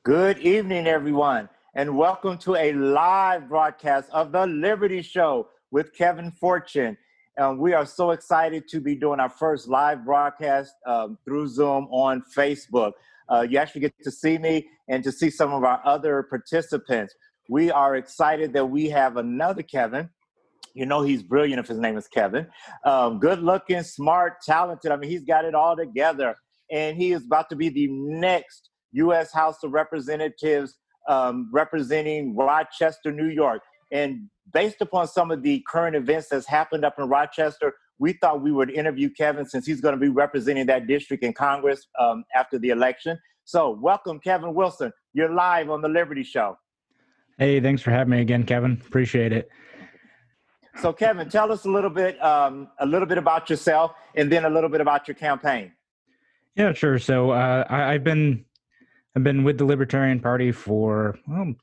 Good evening, everyone, and welcome to a live broadcast of The Liberty Show with Kevin Fortune. We are so excited to be doing our first live broadcast through Zoom on Facebook. You actually get to see me and to see some of our other participants. We are excited that we have another Kevin. You know he's brilliant if his name is Kevin. Good looking, smart, talented. I mean, he's got it all together. And he is about to be the next U.S. House of Representatives representing Rochester, New York. And based upon some of the current events that's happened up in Rochester, we thought we would interview Kevin since he's going to be representing that district in Congress after the election. So welcome, Kevin Wilson. You're live on The Liberty Show. Hey, thanks for having me again, Kevin. Appreciate it. So, Kevin, tell us a little bit about yourself, and then a little bit about your campaign. Yeah, sure. So, I've been with the Libertarian Party for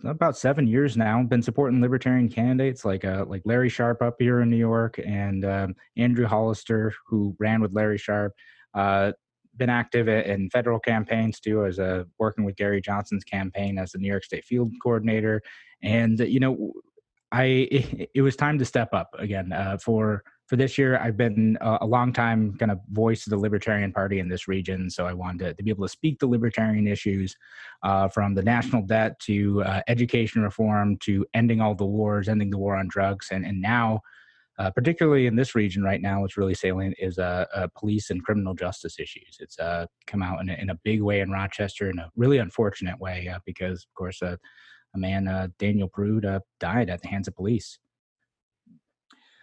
about 7 years now. Been supporting Libertarian candidates like Larry Sharpe up here in New York, and Andrew Hollister, who ran with Larry Sharpe. Been active in federal campaigns too, as working with Gary Johnson's campaign as the New York State field coordinator, and it was time to step up again. For this year, I've been a long time kind of voice of the Libertarian Party in this region, so I wanted to be able to speak to libertarian issues, from the national debt to education reform to ending all the wars, ending the war on drugs, and now, particularly in this region right now, what's really salient is police and criminal justice issues. It's come out in a big way in Rochester, in a really unfortunate way, because, of course, a man, Daniel Prude, died at the hands of police.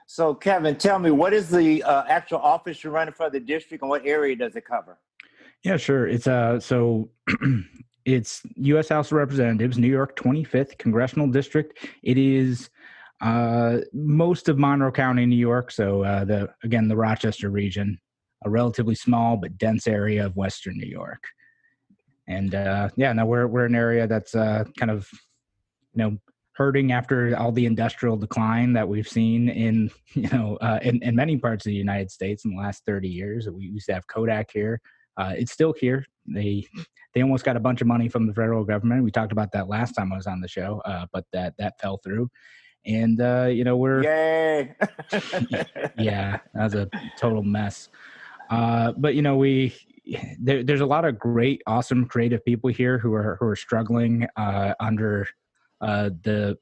So, Kevin, tell me, what is the actual office you're running for the district, and what area does it cover? Yeah, sure. It's it's U.S. House of Representatives, New York 25th Congressional District. It is most of Monroe County, New York. So the Rochester region, a relatively small but dense area of Western New York. And we're an area that's kind of hurting after all the industrial decline that we've seen in many parts of the United States in the last 30 years. We used to have Kodak here. It's still here. They almost got a bunch of money from the federal government. We talked about that last time I was on the show, but that fell through. And we're yay. Yeah, that was a total mess. But there's a lot of great, awesome, creative people here who are struggling under the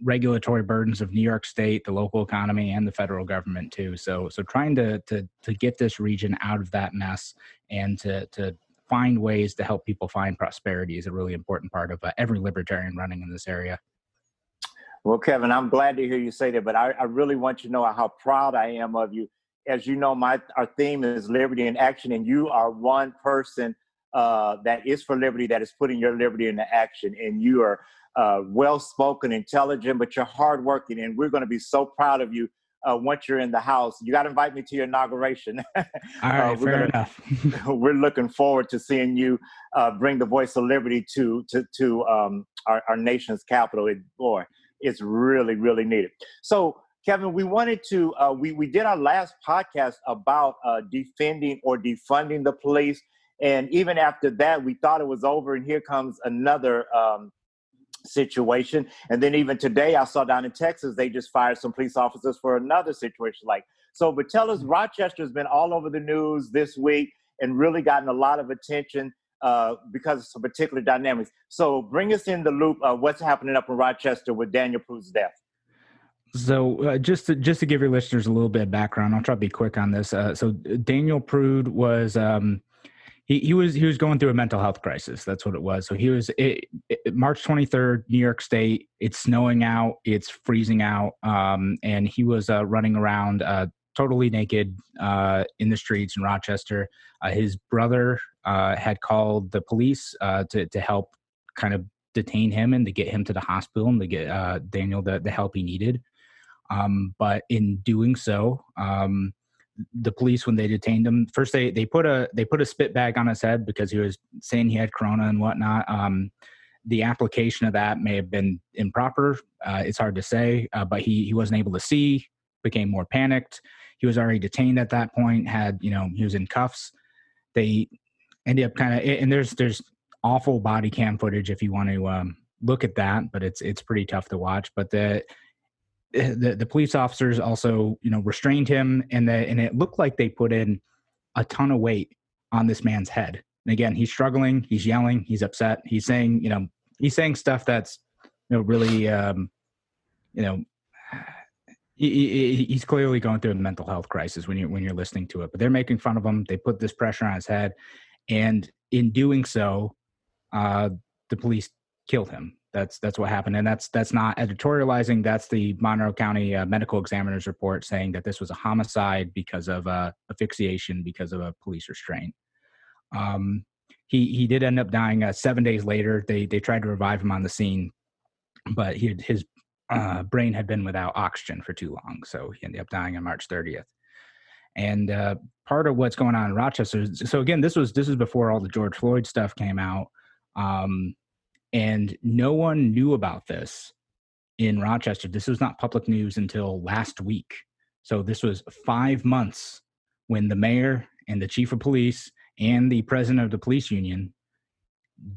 regulatory burdens of New York State, the local economy, and the federal government too. So trying to get this region out of that mess and to find ways to help people find prosperity is a really important part of every libertarian running in this area. Well, Kevin, I'm glad to hear you say that, but I really want you to know how proud I am of you. As you know, our theme is liberty in action, and you are one person that is for liberty, that is putting your liberty into action. And you are well-spoken, intelligent, but you're hardworking, and we're going to be so proud of you once you're in the House. You got to invite me to your inauguration. All right, fair enough. We're looking forward to seeing you bring the voice of liberty to our nation's capital. Boy, it's really, really needed. So, Kevin, we wanted to, we did our last podcast about defending or defunding the police. And even after that, we thought it was over. And here comes another situation. And then even today, I saw down in Texas, they just fired some police officers for another situation. But tell us, Rochester's been all over the news this week and really gotten a lot of attention because of some particular dynamics. So bring us in the loop of what's happening up in Rochester with Daniel Prude's death. So just to give your listeners a little bit of background, I'll try to be quick on this. So Daniel Prude was he was going through a mental health crisis. That's what it was. So he was March 23rd, New York State. It's snowing out. It's freezing out. And he was running around totally naked in the streets in Rochester. His brother had called the police to help kind of detain him and to get him to the hospital and to get Daniel the help he needed. But in doing so, the police, when they detained him, first they put a spit bag on his head because he was saying he had corona and whatnot. The application of that may have been improper. It's hard to say, but he wasn't able to see, became more panicked. He was already detained at that point, he was in cuffs. They ended up and there's awful body cam footage if you want to look at that, but it's pretty tough to watch. But the police officers also, restrained him, and it looked like they put in a ton of weight on this man's head. And again, he's struggling, he's yelling, he's upset, he's saying stuff that's, really, he's clearly going through a mental health crisis when you're listening to it. But they're making fun of him. They put this pressure on his head, and in doing so, the police killed him. That's what happened, and that's not editorializing. That's the Monroe County medical examiner's report saying that this was a homicide because of asphyxiation because of a police restraint. He did end up dying 7 days later. They tried to revive him on the scene, but his brain had been without oxygen for too long, so he ended up dying on March 30th. And part of what's going on in Rochester. So again, this was before all the George Floyd stuff came out. And no one knew about this in Rochester. This was not public news until last week. So this was 5 months when the mayor and the chief of police and the president of the police union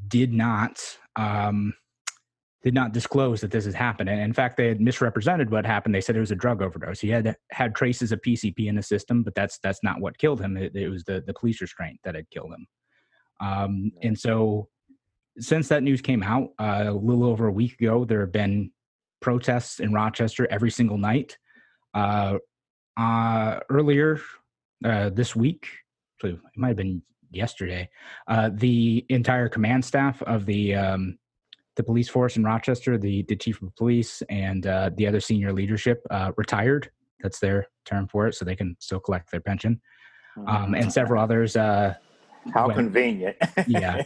did not disclose that this has happened. And in fact, they had misrepresented what happened. They said it was a drug overdose. He had traces of PCP in the system, but that's not what killed him. It was the police restraint that had killed him. And so since that news came out a little over a week ago, there have been protests in Rochester every single night. Earlier this week, so it might have been yesterday, the entire command staff of the police force in Rochester, the chief of police and the other senior leadership retired. That's their term for it, so they can still collect their pension. And several others. How convenient. Yeah.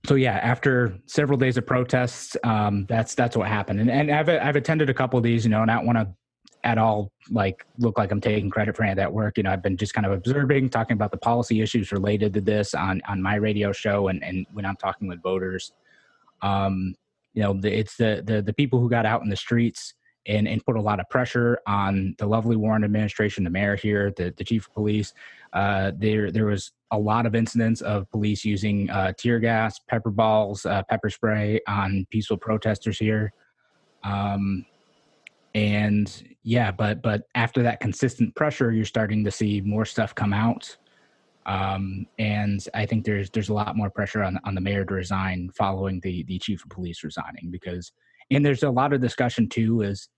So yeah, after several days of protests, that's what happened. And I've attended a couple of these, and I don't want to at all look like I'm taking credit for any of that work. I've been just kind of observing, talking about the policy issues related to this on my radio show, and when I'm talking with voters, it's the people who got out in the streets and put a lot of pressure on the lovely Warren administration, the mayor here, the chief of police. There was a lot of incidents of police using tear gas, pepper balls, pepper spray on peaceful protesters here. And yeah, but after that consistent pressure, you're starting to see more stuff come out. And I think there's a lot more pressure on the mayor to resign following the chief of police resigning, and there's a lot of discussion too is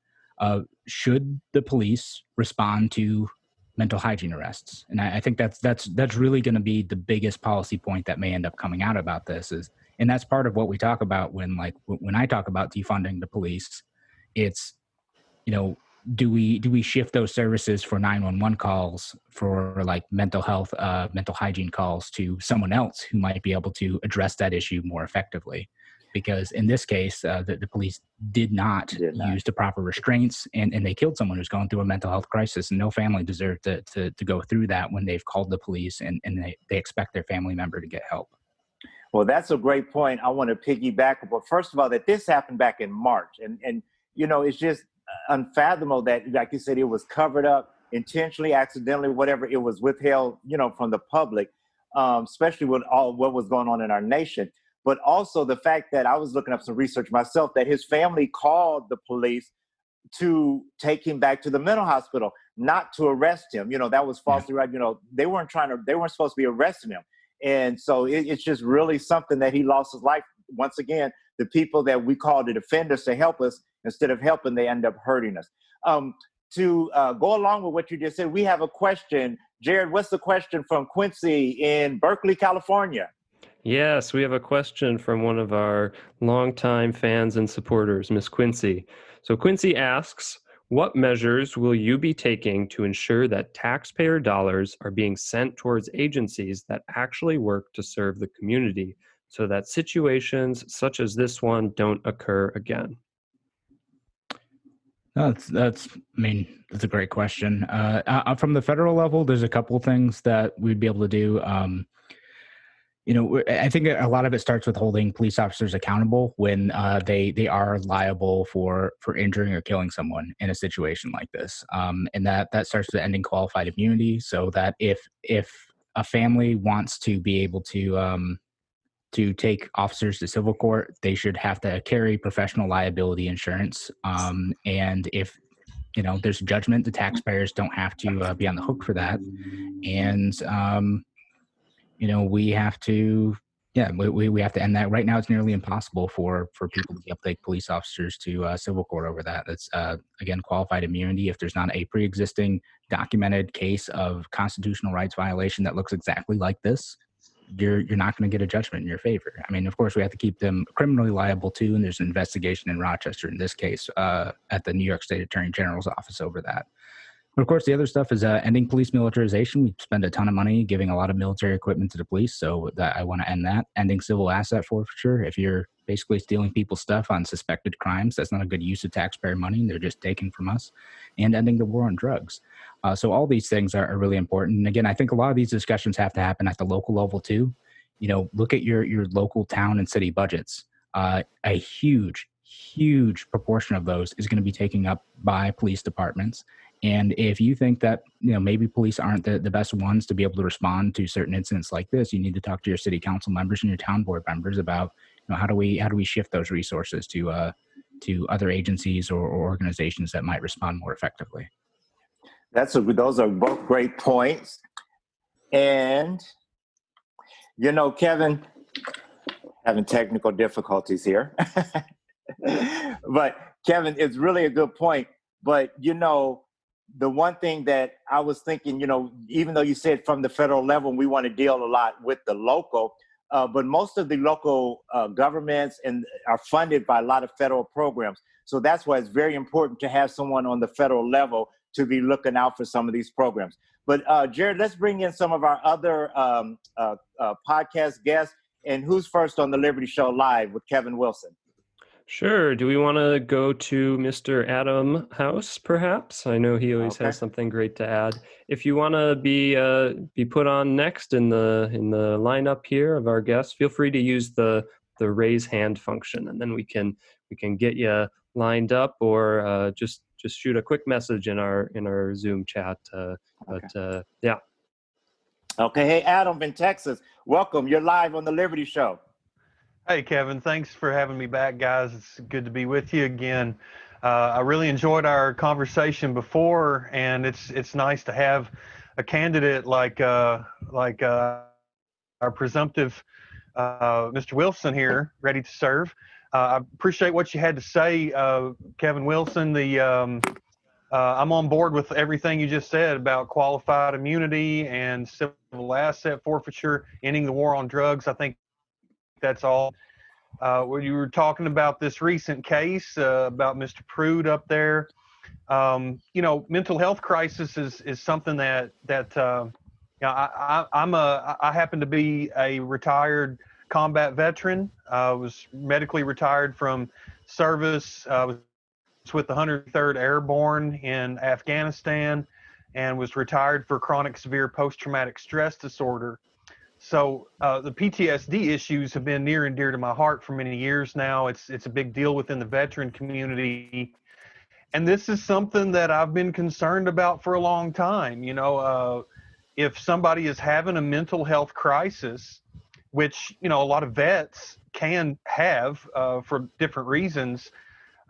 should the police respond to mental hygiene arrests? And I think that's really going to be the biggest policy point that may end up coming out about this and that's part of what we talk about when I talk about defunding the police. It's, do we shift those services for 911 calls for mental health, mental hygiene calls to someone else who might be able to address that issue more effectively? Because in this case, the police did not use the proper restraints, and they killed someone who's going through a mental health crisis, and no family deserved to go through that when they've called the police and they expect their family member to get help. Well, that's a great point. I want to piggyback. But first of all, that this happened back in March, and it's just unfathomable that, like you said, it was covered up intentionally, accidentally, whatever. It was withheld, from the public, especially with all what was going on in our nation. But also the fact that I was looking up some research myself, that his family called the police to take him back to the mental hospital, not to arrest him. That was falsely right. They weren't supposed to be arresting him. And so it's just really something that he lost his life. Once again, the people that we call to defend us, to help us, instead of helping, they end up hurting us. To go along with what you just said, we have a question. Jared, what's the question from Quincy in Berkeley, California? Yes, we have a question from one of our longtime fans and supporters, Miss Quincy. So Quincy asks, what measures will you be taking to ensure that taxpayer dollars are being sent towards agencies that actually work to serve the community so that situations such as this one don't occur again? That's a great question. From the federal level, there's a couple things that we'd be able to do. I think a lot of it starts with holding police officers accountable when they are liable for injuring or killing someone in a situation like this. And that starts with ending qualified immunity, so that if a family wants to be able to to take officers to civil court, they should have to carry professional liability insurance. And if there's a judgment, the taxpayers don't have to be on the hook for that. And we have to, we have to end that. Right now, it's nearly impossible for people to be able to take police officers to civil court over that. That's again qualified immunity. If there's not a pre-existing documented case of constitutional rights violation that looks exactly like this, you're not going to get a judgment in your favor. I mean, of course, we have to keep them criminally liable too, and there's an investigation in Rochester in this case at the New York State Attorney General's office over that. But of course, the other stuff is ending police militarization. We spend a ton of money giving a lot of military equipment to the police, so that I want to end that. Ending civil asset forfeiture. If you're basically stealing people's stuff on suspected crimes, that's not a good use of taxpayer money. They're just taking from us. And ending the war on drugs. So all these things are really important. And again, I think a lot of these discussions have to happen at the local level too. Look at your local town and city budgets. A huge proportion of those is going to be taken up by police departments. And if you think that, maybe police aren't the best ones to be able to respond to certain incidents like this, you need to talk to your city council members and your town board members about, how do we shift those resources to other agencies or organizations that might respond more effectively. Those are both great points. And, Kevin, having technical difficulties here. But Kevin, it's really a good point. But, the one thing that I was thinking, even though you said from the federal level, we want to deal a lot with the local, but most of the local governments are funded by a lot of federal programs. So that's why it's very important to have someone on the federal level to be looking out for some of these programs. But Jared, let's bring in some of our other podcast guests. And who's first on the Liberty Show Live with Kevin Wilson? Sure. Do we want to go to Mr. Adam House, perhaps? I know he always has something great to add. If you want to be put on next in the lineup here of our guests, feel free to use the raise hand function, and then we can get you lined up, or just shoot a quick message in our Zoom chat. Yeah. Okay. Hey, Adam in Texas, welcome. You're live on the Liberty Show. Hey, Kevin. Thanks for having me back, guys. It's good to be with you again. I really enjoyed our conversation before, and it's nice to have a candidate like our presumptive Mr. Wilson here, ready to serve. I appreciate what you had to say, Kevin Wilson. I'm on board with everything you just said about qualified immunity and civil asset forfeiture, ending the war on drugs. I think that's all. When you were talking about this recent case about Mr. Prude up there, mental health crisis is something that I happen to be a retired combat veteran. I was medically retired from service. I was with the 103rd Airborne in Afghanistan, and was retired for chronic severe post-traumatic stress disorder. So the PTSD issues have been near and dear to my heart for many years now. It's a big deal within the veteran community. And this is something that I've been concerned about for a long time. If somebody is having a mental health crisis, which, a lot of vets can have for different reasons,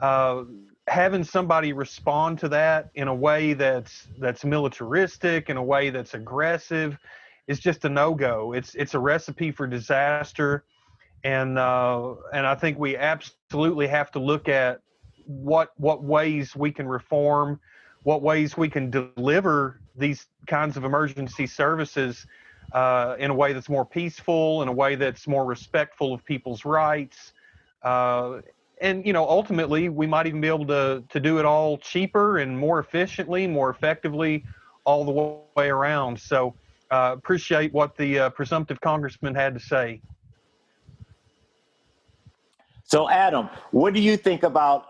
having somebody respond to that in a way that's militaristic, in a way that's aggressive, is just a no-go. It's a recipe for disaster, and I think we absolutely have to look at what ways we can reform, what ways we can deliver these kinds of emergency services in a way that's more peaceful, in a way that's more respectful of people's rights, and ultimately we might even be able to do it all cheaper and more efficiently, more effectively, all the way around. So. Appreciate what the presumptive congressman had to say. So, Adam, what do you think about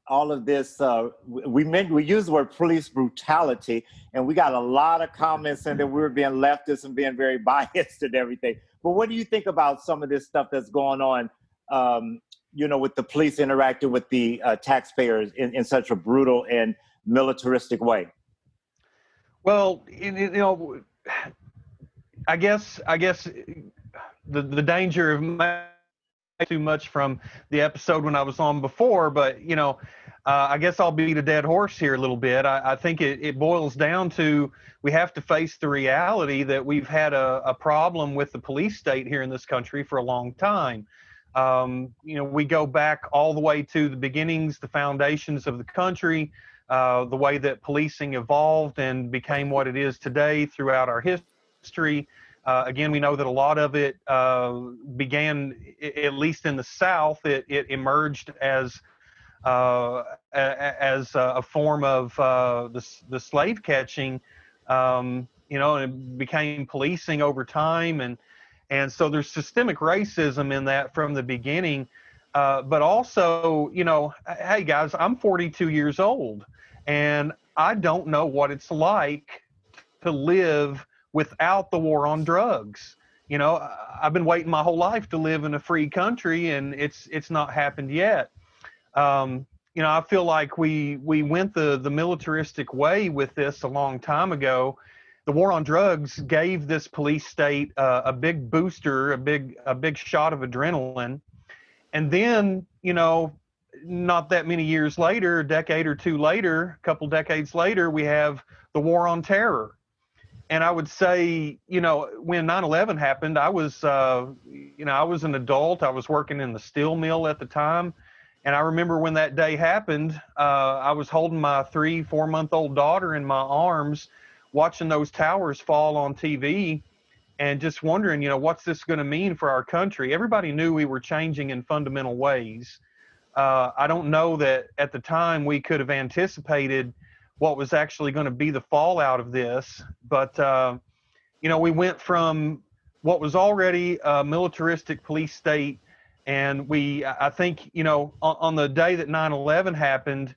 all of this? We use the word police brutality, and we got a lot of comments saying that we were being leftist and being very biased and everything. But what do you think about some of this stuff that's going on, with the police interacting with the taxpayers in such a brutal and militaristic way? Well, I guess the danger of too much from the episode when I was on before, but I guess I'll beat a dead horse here a little bit. I think it boils down to we have to face the reality that we've had a problem with the police state here in this country for a long time. We go back all the way to the beginnings, the foundations of the country, the way that policing evolved and became what it is today throughout our history. Again, we know that a lot of it began, at least in the South, it emerged as a form of the slave catching, and it became policing over time, and so there's systemic racism in that from the beginning. But also, hey guys, I'm 42 years old, and I don't know what it's like to live without the war on drugs. I've been waiting my whole life to live in a free country, and it's not happened yet. I feel like we went the militaristic way with this a long time ago. The war on drugs gave this police state a big booster, a big shot of adrenaline, and then not that many years later, a decade or two later, a couple decades later, we have the war on terror. And I would say, when 9/11 happened, I was an adult. I was working in the steel mill at the time. And I remember when that day happened, I was holding my 3-4-month-old daughter in my arms, watching those towers fall on TV and just wondering, what's this going to mean for our country? Everybody knew we were changing in fundamental ways. I don't know that at the time we could have anticipated what was actually going to be the fallout of this. But, we went from what was already a militaristic police state. And I think, on the day that 9/11 happened,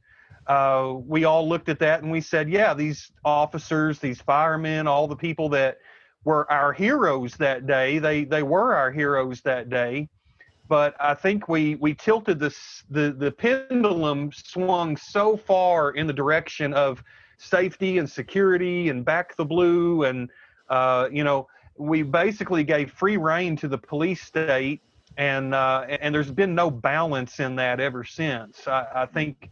we all looked at that and we said, yeah, these officers, these firemen, all the people that were our heroes that day, they were our heroes that day. But I think we tilted the pendulum swung so far in the direction of safety and security and back the blue. And, we basically gave free rein to the police state. And there's been no balance in that ever since. I think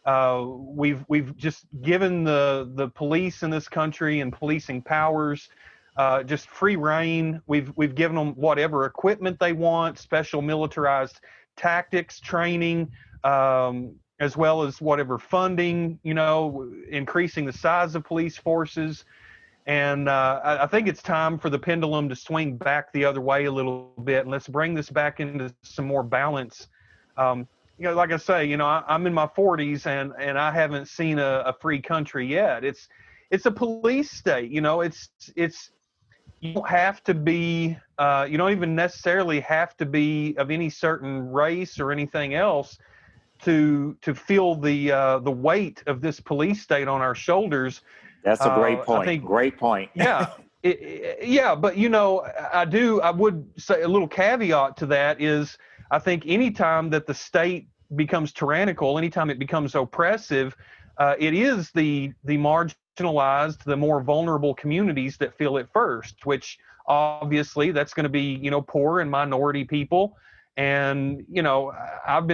we've just given the police in this country and policing powers just free rein. We've given them whatever equipment they want, special militarized tactics, training, as well as whatever funding, increasing the size of police forces. And I think it's time for the pendulum to swing back the other way a little bit, and let's bring this back into some more balance. Like I say, I'm in my 40s, and I haven't seen a free country yet. It's a police state. It's you don't have to be. You don't even necessarily have to be of any certain race or anything else to feel the weight of this police state on our shoulders. That's a great point. Great point. Yeah. But I would say a little caveat to that is I think anytime that the state becomes tyrannical, anytime it becomes oppressive, it is the marginalized, the more vulnerable communities that feel it first, which obviously that's going to be, poor and minority people. And, I've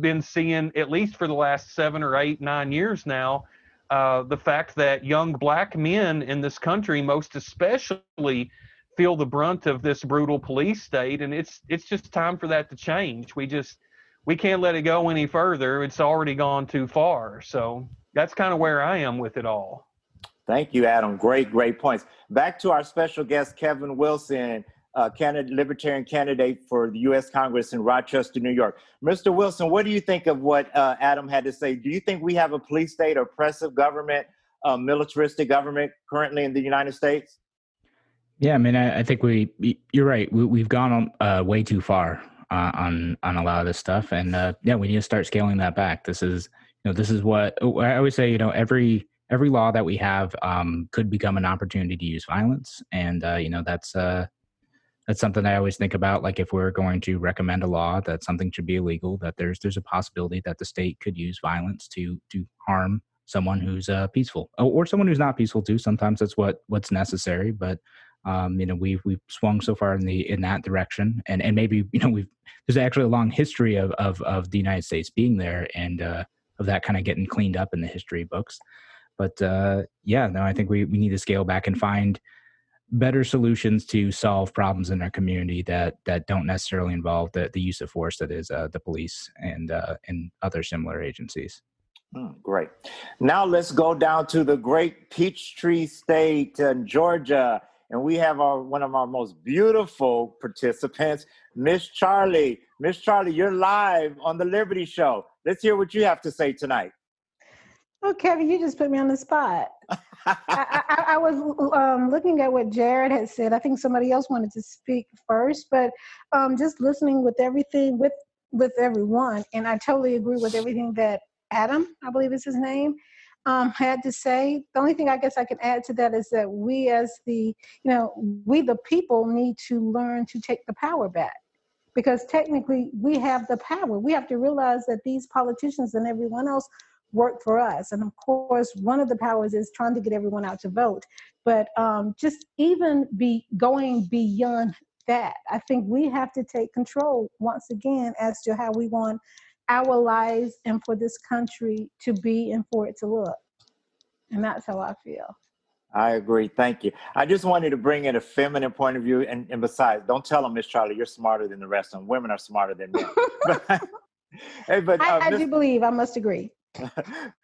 been seeing, at least for the last 7 or 8, 9 years now, the fact that young black men in this country, most especially, feel the brunt of this brutal police state, and it's just time for that to change. We can't let it go any further. It's already gone too far. So that's kind of where I am with it all. Thank you, Adam. Great points. Back to our special guest, Kevin Wilson, Libertarian candidate for the U.S. Congress in Rochester, New York. Mr. Wilson, what do you think of what Adam had to say? Do you think we have a police state, oppressive government, militaristic government currently in the United States? Yeah, I mean, I think you're right. We've gone way too far on a lot of this stuff, and we need to start scaling that back. This is what I always say. Every law that we have could become an opportunity to use violence, and that's something I always think about. Like, if we're going to recommend a law that something should be illegal, that there's a possibility that the state could use violence to harm someone who's peaceful, or someone who's not peaceful too. Sometimes that's what's necessary. But We've swung so far in that direction, and maybe there's actually a long history of the United States being there, and of that kind of getting cleaned up in the history books. But I think we need to scale back and find better solutions to solve problems in our community that don't necessarily involve the use of force that is the police and other similar agencies. Great. Now let's go down to the great Peachtree State in Georgia. And we have one of our most beautiful participants, Miss Charlie. Miss Charlie, you're live on the Liberty Show. Let's hear what you have to say tonight. Oh, Kevin, you just put me on the spot. I was looking at what Jared had said. I think somebody else wanted to speak first, but just listening with everything, with everyone, and I totally agree with everything that Adam, I believe is his name, had to say. The only thing I guess I can add to that is that we as we the people need to learn to take the power back, because technically we have the power. We have to realize that these politicians and everyone else work for us. And of course, one of the powers is trying to get everyone out to vote. But just even going beyond that, I think we have to take control once again as to how we want our lives and for this country to be and for it to look. And that's how I feel. I agree. Thank you. I just wanted to bring in a feminine point of view. And besides, don't tell them, Miss Charlie, you're smarter than the rest of them. Women are smarter than men. I do believe, I must agree.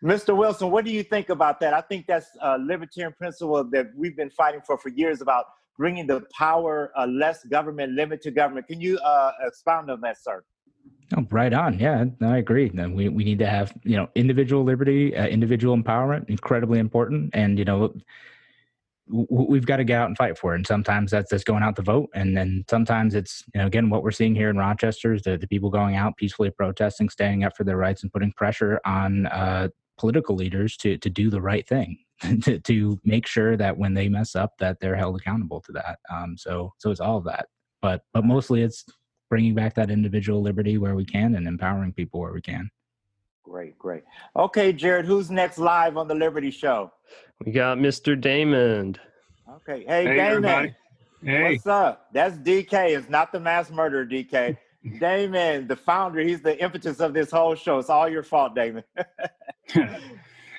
Mr. Wilson, what do you think about that? I think that's a libertarian principle that we've been fighting for years, about bringing the power, less government, limit to government. Can you expound on that, sir? Oh, right on. Yeah, I agree. We need to have, individual liberty, individual empowerment, incredibly important. And, we've got to get out and fight for it. And sometimes that's just going out to vote. And then sometimes it's, again, what we're seeing here in Rochester is the people going out peacefully protesting, standing up for their rights, and putting pressure on political leaders to do the right thing, to make sure that when they mess up, that they're held accountable to that. So it's all of that. But mostly it's bringing back that individual liberty where we can and empowering people where we can. Great. Okay, Jared, who's next live on the Liberty Show? We got Mr. Damon. Okay. Hey, Damon. Everybody. Hey. What's up? That's DK. It's not the mass murderer, DK. Damon, the founder, he's the impetus of this whole show. It's all your fault, Damon.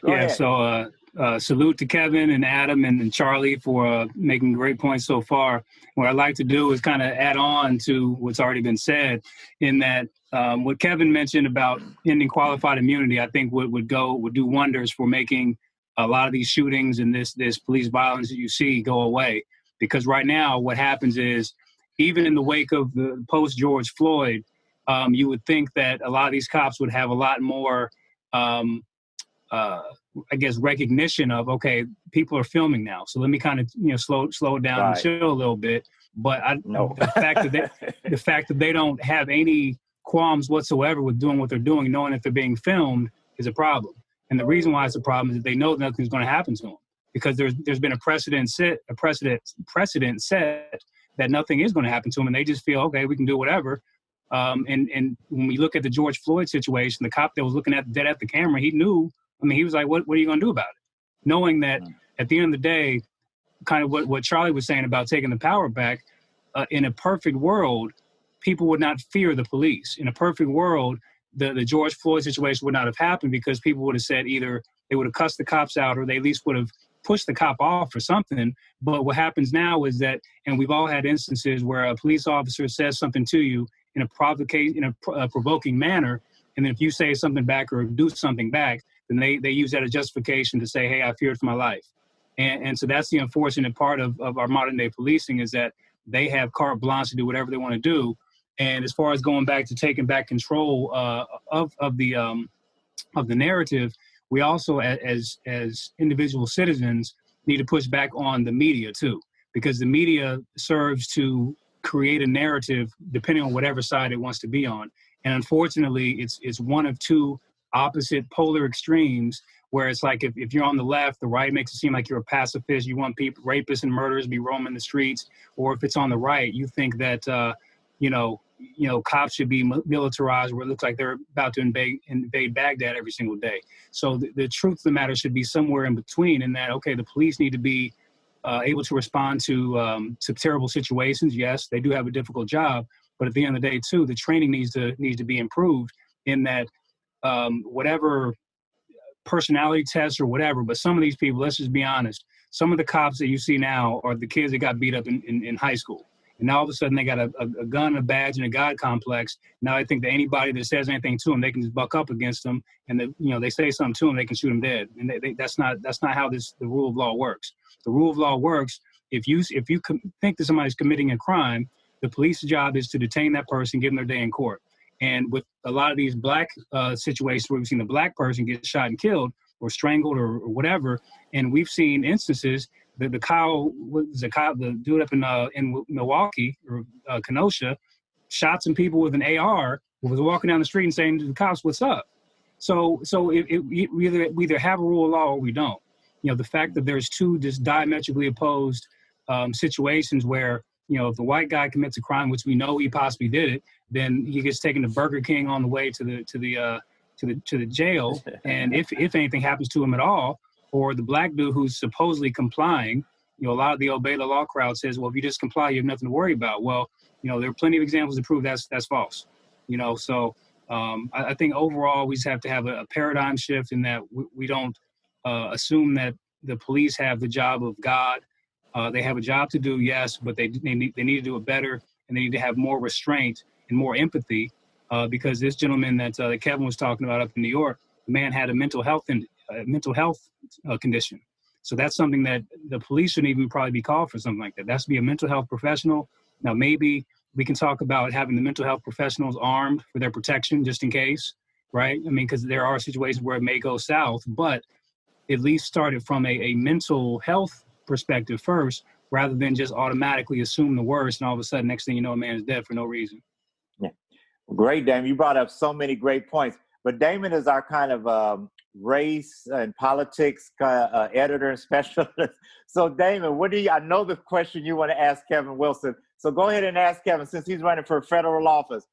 Yeah, so salute to Kevin and Adam and Charlie for making great points so far. What I'd like to do is kind of add on to what's already been said, in that what Kevin mentioned about ending qualified immunity, I think would do wonders for making a lot of these shootings and this police violence that you see go away. Because right now what happens is, even in the wake of the post-George Floyd, you would think that a lot of these cops would have a lot more recognition of, okay, people are filming now, so let me kind of slow it down and chill a little bit. But the fact that they don't have any qualms whatsoever with doing what they're doing, knowing that they're being filmed, is a problem. And the reason why it's a problem is that they know nothing's going to happen to them, because there's been a precedent set that nothing is going to happen to them, and they just feel, okay, we can do whatever. And when we look at the George Floyd situation, the cop that was looking dead at the camera, he knew. I mean, he was like, what are you going to do about it? Knowing that at the end of the day, kind of what Charlie was saying about taking the power back, in a perfect world, people would not fear the police. In a perfect world, the George Floyd situation would not have happened, because people would have said either they would have cussed the cops out, or they at least would have pushed the cop off or something. But what happens now is that, and we've all had instances where a police officer says something to you in a provoking manner, and then if you say something back or do something back, then they use that as justification to say, hey, I feared for my life. And so that's the unfortunate part of our modern day policing, is that they have carte blanche to do whatever they want to do. And as far as going back to taking back control of the narrative, we also, as individual citizens, need to push back on the media too, because the media serves to create a narrative depending on whatever side it wants to be on. And unfortunately, it's one of two opposite polar extremes, where it's like if you're on the left, the right makes it seem like you're a pacifist. You want people, rapists and murderers, to be roaming the streets. Or if it's on the right, you think that cops should be militarized, where it looks like they're about to invade Baghdad every single day. So the truth of the matter should be somewhere in between, in that, okay, the police need to be able to respond to terrible situations. Yes, they do have a difficult job, but at the end of the day, too, the training needs to be improved in that whatever personality tests or whatever. But some of these people, let's just be honest, some of the cops that you see now are the kids that got beat up in high school. And now all of a sudden they got a gun, a badge, and a God complex. Now I think that anybody that says anything to them, they can just buck up against them, and they say something to them, they can shoot them dead. And that's not how the rule of law works. The rule of law works if you think that somebody's committing a crime, the police's job is to detain that person, give them their day in court. And with a lot of these black situations where we've seen the black person get shot and killed or strangled or whatever, and we've seen instances that the dude up in Milwaukee or Kenosha shot some people with an AR who was walking down the street and saying to the cops, "What's up?" So we either have a rule of law or we don't. The fact that there's two just diametrically opposed situations where, if the white guy commits a crime, which we know he possibly did it, then he gets taken to Burger King on the way to the jail. And if anything happens to him at all, or the black dude who's supposedly complying, a lot of the obey the law crowd says, well, if you just comply, you have nothing to worry about. Well, there are plenty of examples to prove that's false. So I think overall we just have to have a paradigm shift in that we don't assume that the police have the job of God. They have a job to do, yes, but they need to do it better, and they need to have more restraint and more empathy, because this gentleman that Kevin was talking about up in New York, the man had a mental health condition. So that's something that the police shouldn't even probably be called for something like that. That has to be a mental health professional. Now, maybe we can talk about having the mental health professionals armed for their protection just in case, right? I mean, because there are situations where it may go south, but at least start it from a mental health perspective first, rather than just automatically assume the worst and all of a sudden next thing you know a man is dead for no reason. Yeah, great, Damon. You brought up so many great points, but Damon is our kind of race and politics editor and specialist. So Damon, I know the question you want to ask Kevin Wilson, so go ahead and ask Kevin, since he's running for federal office.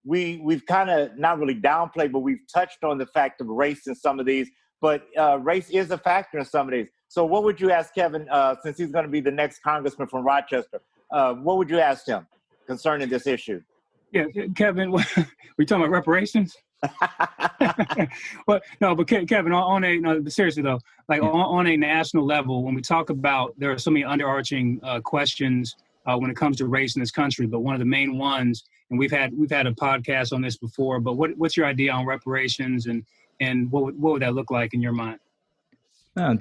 We've kind of not really downplayed, but we've touched on the fact of race in some of these, but race is a factor in some of these. So what would you ask Kevin, since he's going to be the next congressman from Rochester, what would you ask him concerning this issue? Yeah, Kevin, we're talking about reparations? But Kevin, seriously though, like on a national level, when we talk about, there are so many underarching questions when it comes to race in this country, but one of the main ones, and we've had a podcast on this before, but what's your idea on reparations, and what would that look like in your mind? No,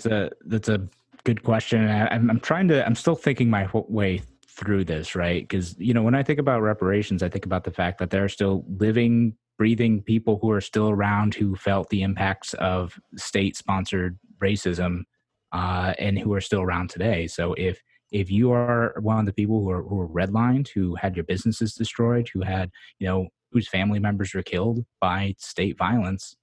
that's a good question. I'm still thinking my way through this, right? Because, when I think about reparations, I think about the fact that there are still living, breathing people who are still around who felt the impacts of state-sponsored racism and who are still around today. So if you are one of the people who are redlined, who had your businesses destroyed, who had, whose family members were killed by state violence,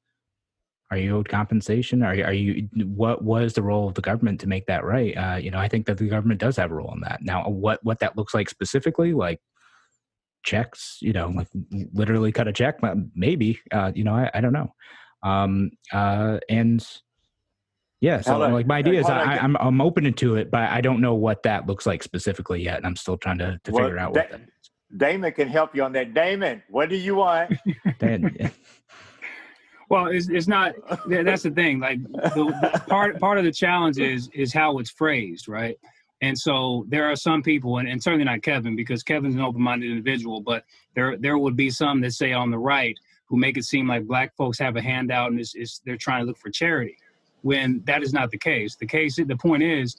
are you owed compensation? Are you? What was the role of the government to make that right? I think that the government does have a role in that. Now, what that looks like specifically, like checks, like literally cut a check, maybe. I don't know. And yeah, so like my idea is I'm open to it, but I don't know what that looks like specifically yet, and I'm still trying to figure out what that is. Damon can help you on that. Damon, what do you want? Well, it's not. That's the thing. Like the part of the challenge is how it's phrased, right? And so there are some people, and certainly not Kevin, because Kevin's an open-minded individual. But there would be some that say on the right who make it seem like black folks have a handout and they're trying to look for charity, when that is not the case. The point is,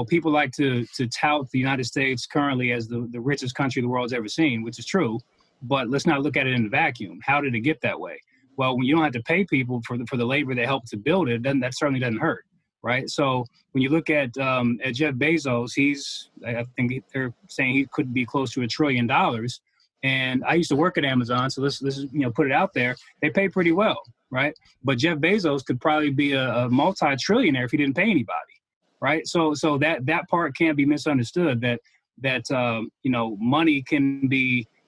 people like to tout the United States currently as the richest country the world's ever seen, which is true. But let's not look at it in a vacuum. How did it get that way? Well, when you don't have to pay people for the labor that helped to build it, then that certainly doesn't hurt, right? So when you look at Jeff Bezos, I think they're saying he could be close to $1 trillion. And I used to work at Amazon, so let's put it out there. They pay pretty well, right? But Jeff Bezos could probably be a multi-trillionaire if he didn't pay anybody, right? So that part can't be misunderstood. That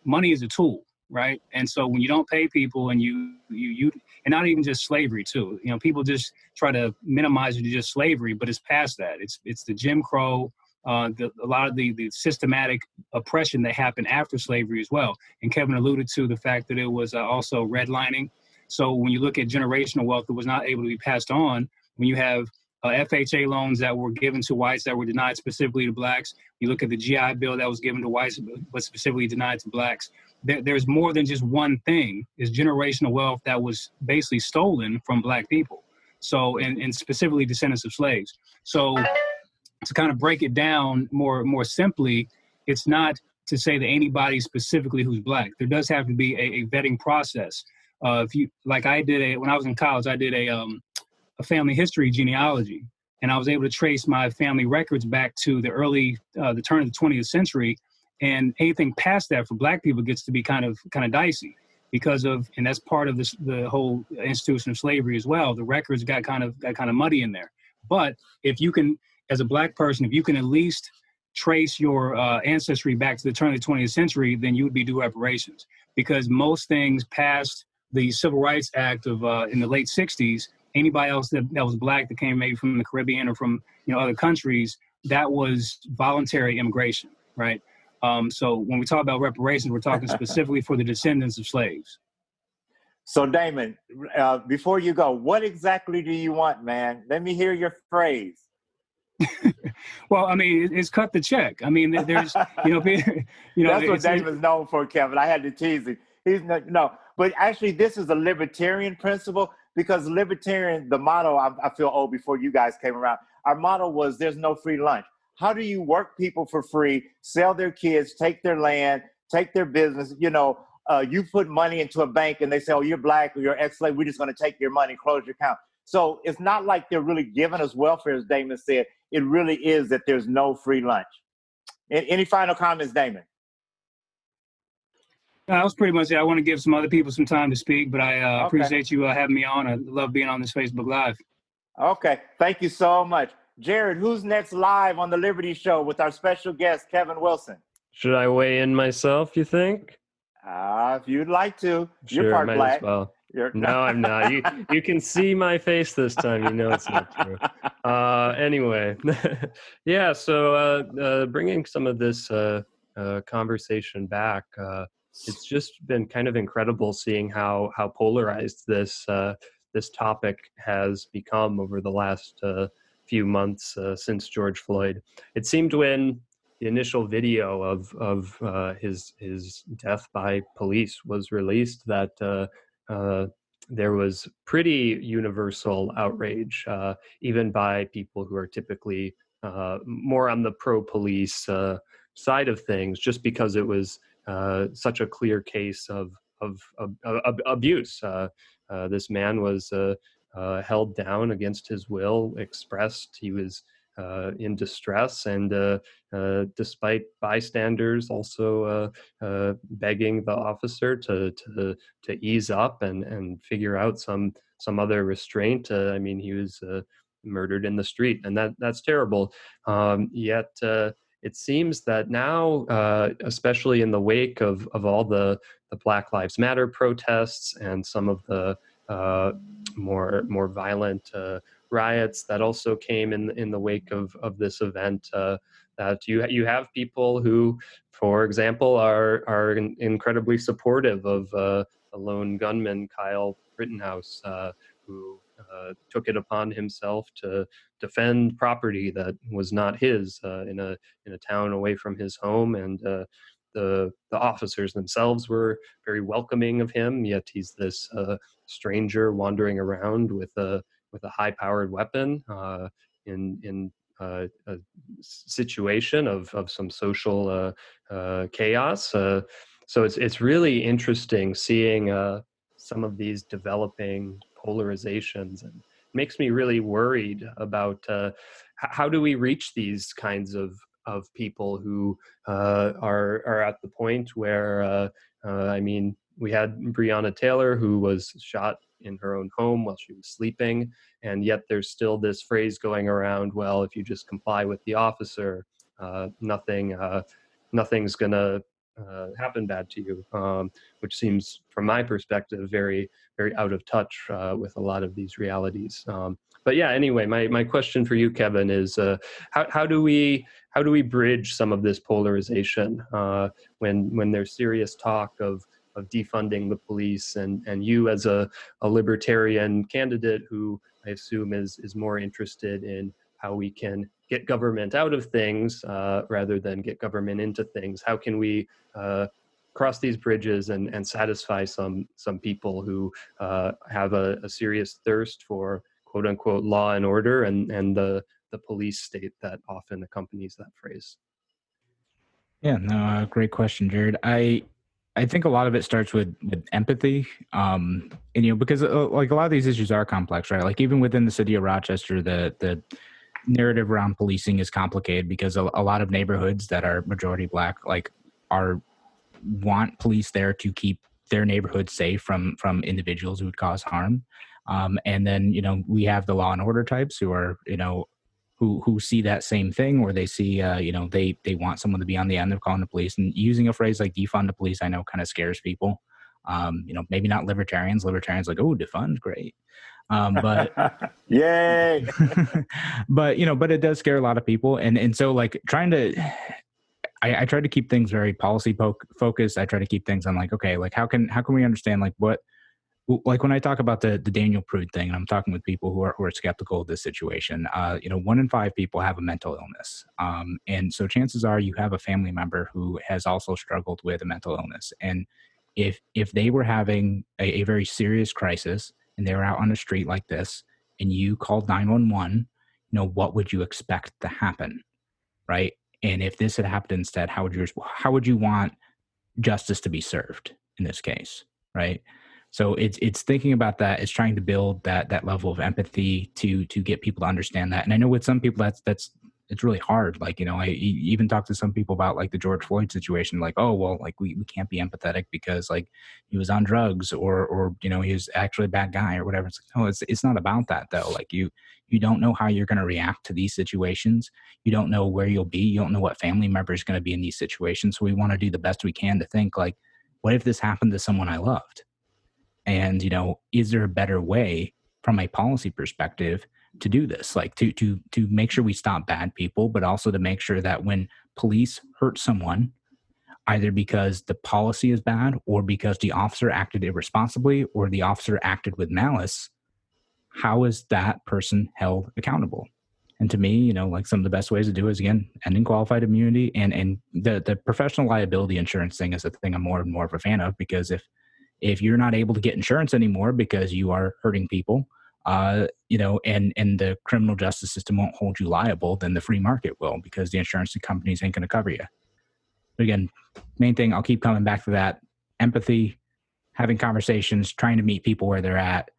money is a tool. right? And so when you don't pay people and you and not even just slavery too, people just try to minimize it to just slavery, but it's past that. It's the Jim Crow, a lot of the systematic oppression that happened after slavery as well. And Kevin alluded to the fact that it was also redlining. So when you look at generational wealth that was not able to be passed on, when you have FHA loans that were given to whites that were denied specifically to blacks, you look at the GI Bill that was given to whites but specifically denied to blacks. There's more than just one thing. It's generational wealth that was basically stolen from black people. So, and specifically descendants of slaves. So to kind of break it down more simply, it's not to say that anybody specifically who's black. There does have to be a vetting process. If you, like I did when I was in college, I did a family history genealogy, and I was able to trace my family records back to the turn of the 20th century. And anything past that for black people gets to be kind of dicey because of, and that's part of the whole institution of slavery as well. The records got kind of muddy in there. But if you can, as a black person, if you can at least trace your ancestry back to the turn of the 20th century, then you would be due reparations, because most things past the Civil Rights Act of in the late 60s, anybody else that was black that came maybe from the Caribbean or from other countries, that was voluntary immigration, right? So when we talk about reparations, we're talking specifically for the descendants of slaves. So Damon, before you go, what exactly do you want, man? Let me hear your phrase. Well, I mean, it's cut the check. I mean, there's, That's what Damon's known for, Kevin. I had to tease him. He's no, but actually, this is a libertarian principle, because libertarian, the motto, I feel old before you guys came around. Our motto was, there's no free lunch. How do you work people for free, sell their kids, take their land, take their business? You put money into a bank and they say, oh, you're black or you're ex-slave, we're just going to take your money, close your account. So it's not like they're really giving us welfare, as Damon said. It really is that there's no free lunch. Any final comments, Damon? That was pretty much it. I want to give some other people some time to speak, but I appreciate you having me on. I love being on this Facebook Live. Okay. Thank you so much. Jared, who's next live on the Liberty Show with our special guest, Kevin Wilson? Should I weigh in myself, you think? If you'd like to. Sure, You're part might black. As well. No, I'm not. You can see my face this time. You know it's not true. Anyway, yeah. So bringing some of this conversation back, it's just been kind of incredible seeing how polarized this topic has become over the last few months since George Floyd. It seemed when the initial video of his death by police was released that there was pretty universal outrage, even by people who are typically more on the pro-police side of things, just because it was such a clear case of abuse. This man was held down against his will, expressed he was in distress, and despite bystanders also begging the officer to ease up and figure out some other restraint. I mean, he was murdered in the street, and that's terrible. Yet it seems that now, especially in the wake of all the Black Lives Matter protests and some of the more violent riots that also came in the wake of this event, that you have people who, for example, are incredibly supportive of a lone gunman, Kyle Rittenhouse, who took it upon himself to defend property that was not his in a town away from his home, and the officers themselves were very welcoming of him. Yet he's this stranger wandering around with a high-powered weapon in a situation of some social chaos. So it's really interesting seeing some of these developing polarizations, and makes me really worried about how do we reach these kinds of people who are at the point where I mean, we had Breonna Taylor, who was shot in her own home while she was sleeping, and yet there's still this phrase going around, well, if you just comply with the officer, nothing's gonna happen bad to you, which seems, from my perspective, very, very out of touch with a lot of these realities. But yeah, anyway, my question for you, Kevin, is how do we bridge some of this polarization when there's serious talk of defunding the police, and you as a libertarian candidate who I assume is more interested in how we can get government out of things rather than get government into things. How can we cross these bridges and satisfy some people who have a serious thirst for quote unquote law and order and the police state that often accompanies that phrase? Yeah, no, great question, Jared. I think a lot of it starts with empathy, and because like a lot of these issues are complex, right? Like even within the city of Rochester, the narrative around policing is complicated because a lot of neighborhoods that are majority Black want police there to keep their neighborhood safe from individuals who would cause harm, and then we have the law and order types who are who see that same thing, or they see they want someone to be on the end of calling the police. And using a phrase like defund the police, I know kind of scares people. Maybe not libertarians. Libertarians like, oh, defund, great. But yay. but it does scare a lot of people. And so like I try to keep things very policy focused. I try to keep things on like, okay, like how can we understand like what, like when I talk about the Daniel Prude thing, and I'm talking with people who are skeptical of this situation, 1 in 5 people have a mental illness. And so chances are you have a family member who has also struggled with a mental illness. And if they were having a very serious crisis and they were out on the street like this and you called 911, what would you expect to happen? Right. And if this had happened instead, how would you want justice to be served in this case? Right. So it's thinking about that. It's trying to build that level of empathy to get people to understand that. And I know with some people it's really hard. Like, I even talked to some people about like the George Floyd situation, like, oh, well, like we can't be empathetic because like he was on drugs or he was actually a bad guy or whatever. It's like, no, it's not about that though. Like you don't know how you're going to react to these situations. You don't know where you'll be. You don't know what family member is going to be in these situations. So we want to do the best we can to think like, what if this happened to someone I loved? And, is there a better way from a policy perspective to do this? Like to make sure we stop bad people, but also to make sure that when police hurt someone, either because the policy is bad or because the officer acted irresponsibly or the officer acted with malice, how is that person held accountable? And to me, like some of the best ways to do it is, again, ending qualified immunity, and the professional liability insurance thing is a thing I'm more and more of a fan of, because if you're not able to get insurance anymore because you are hurting people, and the criminal justice system won't hold you liable, then the free market will, because the insurance companies ain't going to cover you. But again, main thing, I'll keep coming back to that: empathy, having conversations, trying to meet people where they're at.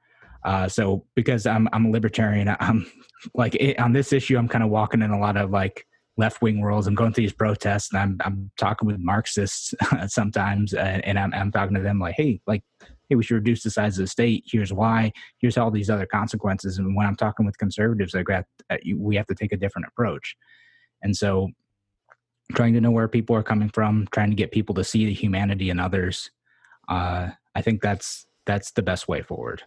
So because I'm a libertarian, I'm like on this issue, I'm kind of walking in a lot of like left-wing worlds. I'm going to these protests and I'm talking with Marxists sometimes, and I'm talking to them like, hey, we should reduce the size of the state. Here's why. Here's all these other consequences. And when I'm talking with conservatives, we have to take a different approach. And so trying to know where people are coming from, trying to get people to see the humanity in others, I think that's the best way forward.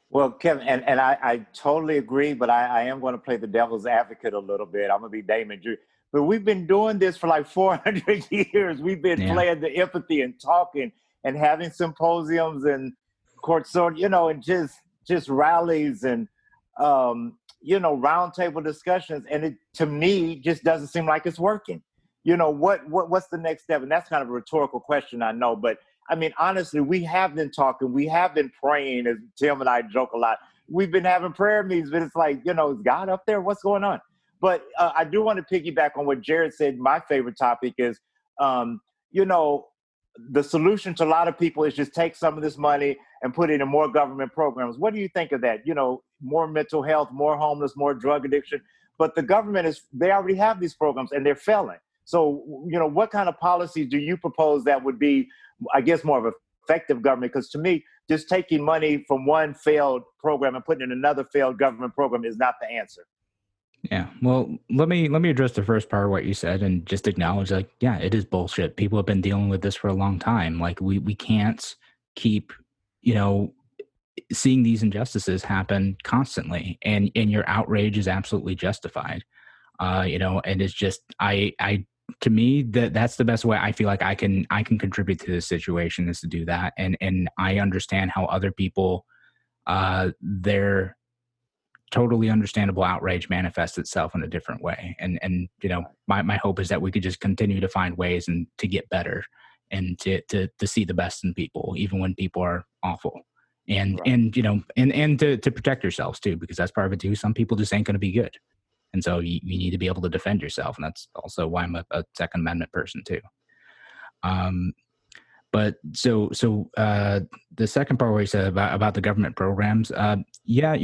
Well, Kevin, and I totally agree, but I am going to play the devil's advocate a little bit. I'm going to be Damon Drew. But we've been doing this for like 400 years. We've been playing the empathy and talking and having symposiums and court sort, and just rallies and, roundtable discussions. And it, to me, just doesn't seem like it's working. What's the next step? And that's kind of a rhetorical question, I know, but I mean, honestly, we have been talking, we have been praying, as Tim and I joke a lot. We've been having prayer meetings, but it's like, is God up there? What's going on? But I do want to piggyback on what Jared said. My favorite topic is, the solution to a lot of people is just take some of this money and put it in more government programs. What do you think of that? More mental health, more homeless, more drug addiction. But the government they already have these programs and they're failing. So, what kind of policies do you propose that would be, I guess, more of an effective government? Because to me, just taking money from one failed program and putting in another failed government program is not the answer. Yeah. Well, let me address the first part of what you said and just acknowledge, like, yeah, it is bullshit. People have been dealing with this for a long time. Like, we can't keep, you know, seeing these injustices happen constantly, and your outrage is absolutely justified. And it's just, I to me, that's the best way I feel like I can contribute to this situation, is to do that. And I understand how other people, their totally understandable outrage manifests itself in a different way. And my hope is that we could just continue to find ways and to get better, and to see the best in people, even when people are awful. And Right. and to protect yourselves too, because that's part of it too. Some people just ain't going to be good, and so you need to be able to defend yourself, and that's also why I'm a Second Amendment person too. Um, but the second part where you said about the government programs, yeah,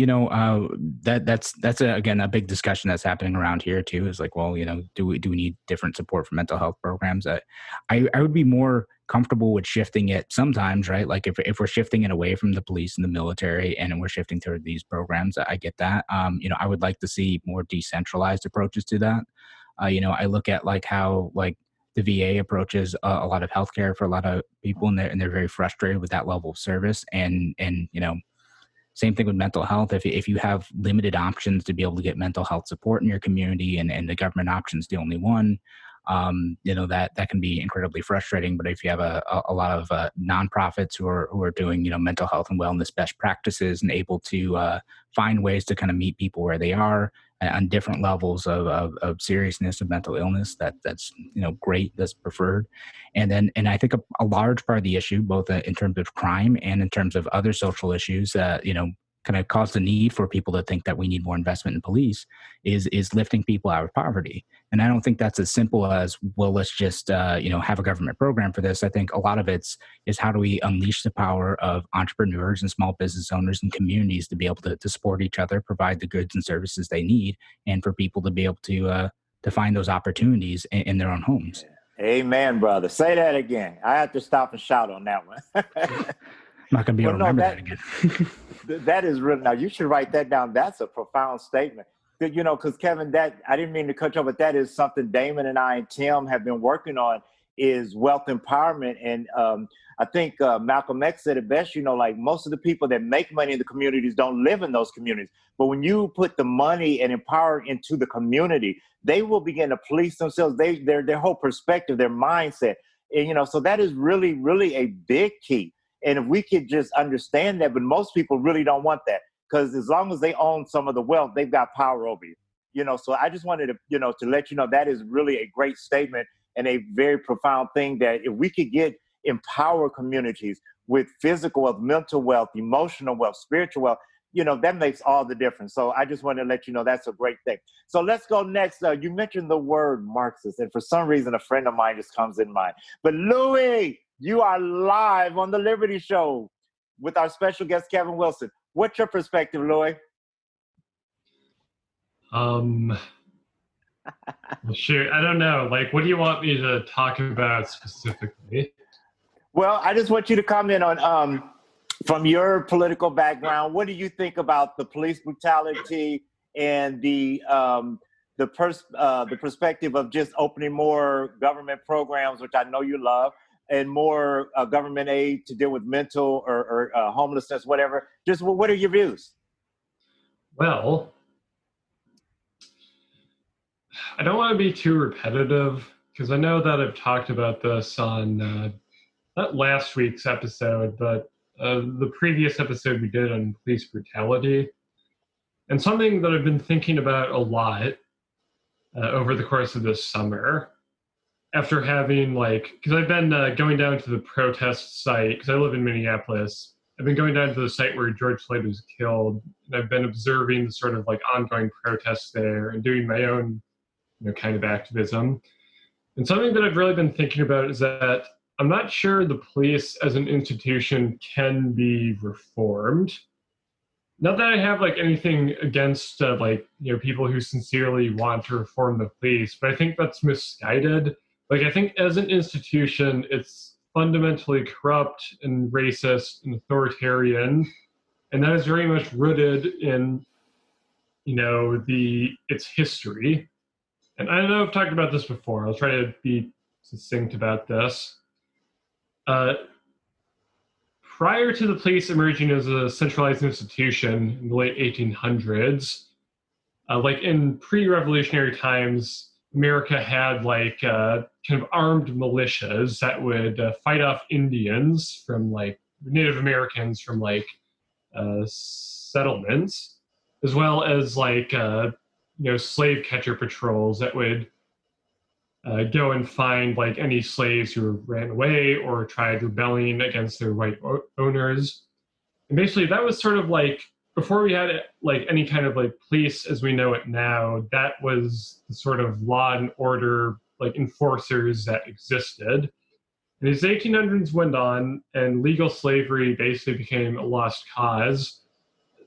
that's again a big discussion that's happening around here too. Is like, well, do we need different support for mental health programs? I would be more comfortable with shifting it sometimes, right? Like if we're shifting it away from the police and the military, and we're shifting toward these programs, I get that. I would like to see more decentralized approaches to that. I look at like how like the VA approaches a lot of healthcare for a lot of people, and they're very frustrated with that level of service. And same thing with mental health. If you have limited options to be able to get mental health support in your community, and the government option's the only one, that can be incredibly frustrating. But if you have a lot of nonprofits who are doing mental health and wellness best practices, and able to find ways to kind of meet people where they are on different levels of seriousness of mental illness, that's great, that's preferred. And I think a large part of the issue, both in terms of crime and in terms of other social issues, kind of cause the need for people to think that we need more investment in police, is lifting people out of poverty. And I don't think that's as simple as, well, let's just have a government program for this. I think a lot of it's is how do we unleash the power of entrepreneurs and small business owners and communities to be able to support each other, provide the goods and services they need, and for people to be able to find those opportunities in their own homes. Amen, brother. Say that again. I have to stop and shout on that one. I'm not going to be able to remember that again. That is real. Now you should write that down. That's a profound statement. Because Kevin, that I didn't mean to cut you off, but that is something Damon and I and Tim have been working on, is wealth empowerment. And I think Malcolm X said it best. Like most of the people that make money in the communities don't live in those communities. But when you put the money and empower into the community, they will begin to police themselves. Their whole perspective, their mindset, and so that is really, really a big key. And if we could just understand that, but most people really don't want that, because as long as they own some of the wealth, they've got power over you. So I just wanted to let you know that is really a great statement and a very profound thing, that if we could empower communities with physical wealth, mental wealth, emotional wealth, spiritual wealth, that makes all the difference. So I just wanted to let you know that's a great thing. So let's go next. You mentioned the word Marxist, and for some reason, a friend of mine just comes in mind. But Louis, you are live on the Liberty Show with our special guest, Kevin Wilson. What's your perspective, Louis? Sure. I don't know. Like, what do you want me to talk about specifically? Well, I just want you to comment on, from your political background, what do you think about the police brutality and the perspective of just opening more government programs, which I know you love, and more government aid to deal with mental or homelessness, whatever. Just what are your views? Well, I don't want to be too repetitive, because I know that I've talked about this on not last week's episode, but the previous episode we did on police brutality. And something that I've been thinking about a lot over the course of this summer, after having because I've been going down to the protest site, because I live in Minneapolis. I've been going down to the site where George Floyd was killed, and I've been observing the sort of ongoing protests there and doing my own kind of activism. And something that I've really been thinking about is that I'm not sure the police as an institution can be reformed. Not that I have anything against people who sincerely want to reform the police, but I think that's misguided. I think as an institution, it's fundamentally corrupt and racist and authoritarian, and that is very much rooted in its history. And I know I've talked about this before. I'll try to be succinct about this. Prior to the police emerging as a centralized institution in the late 1800s, like in pre-revolutionary times, America had kind of armed militias that would fight off Indians from Native Americans from settlements, as well as slave catcher patrols that would go and find any slaves who ran away or tried rebelling against their white owners. And basically that was sort of before we had any kind of police as we know it now, that was the sort of law and order enforcers that existed. And as the 1800s went on and legal slavery basically became a lost cause,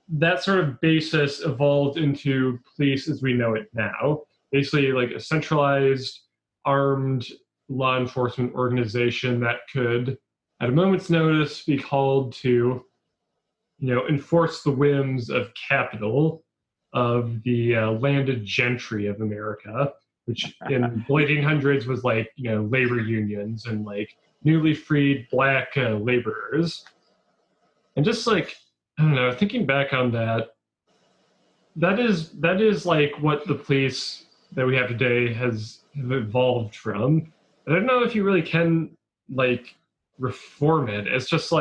that sort of basis evolved into police as we know it now. Basically a centralized armed law enforcement organization that could, at a moment's notice, be called to, enforce the whims of capital, of the landed gentry of America, which in the late 1800s was labor unions and newly freed black laborers. And just I don't know, thinking back on that is what the police that we have today have evolved from. I don't know if you really can reform it. It's just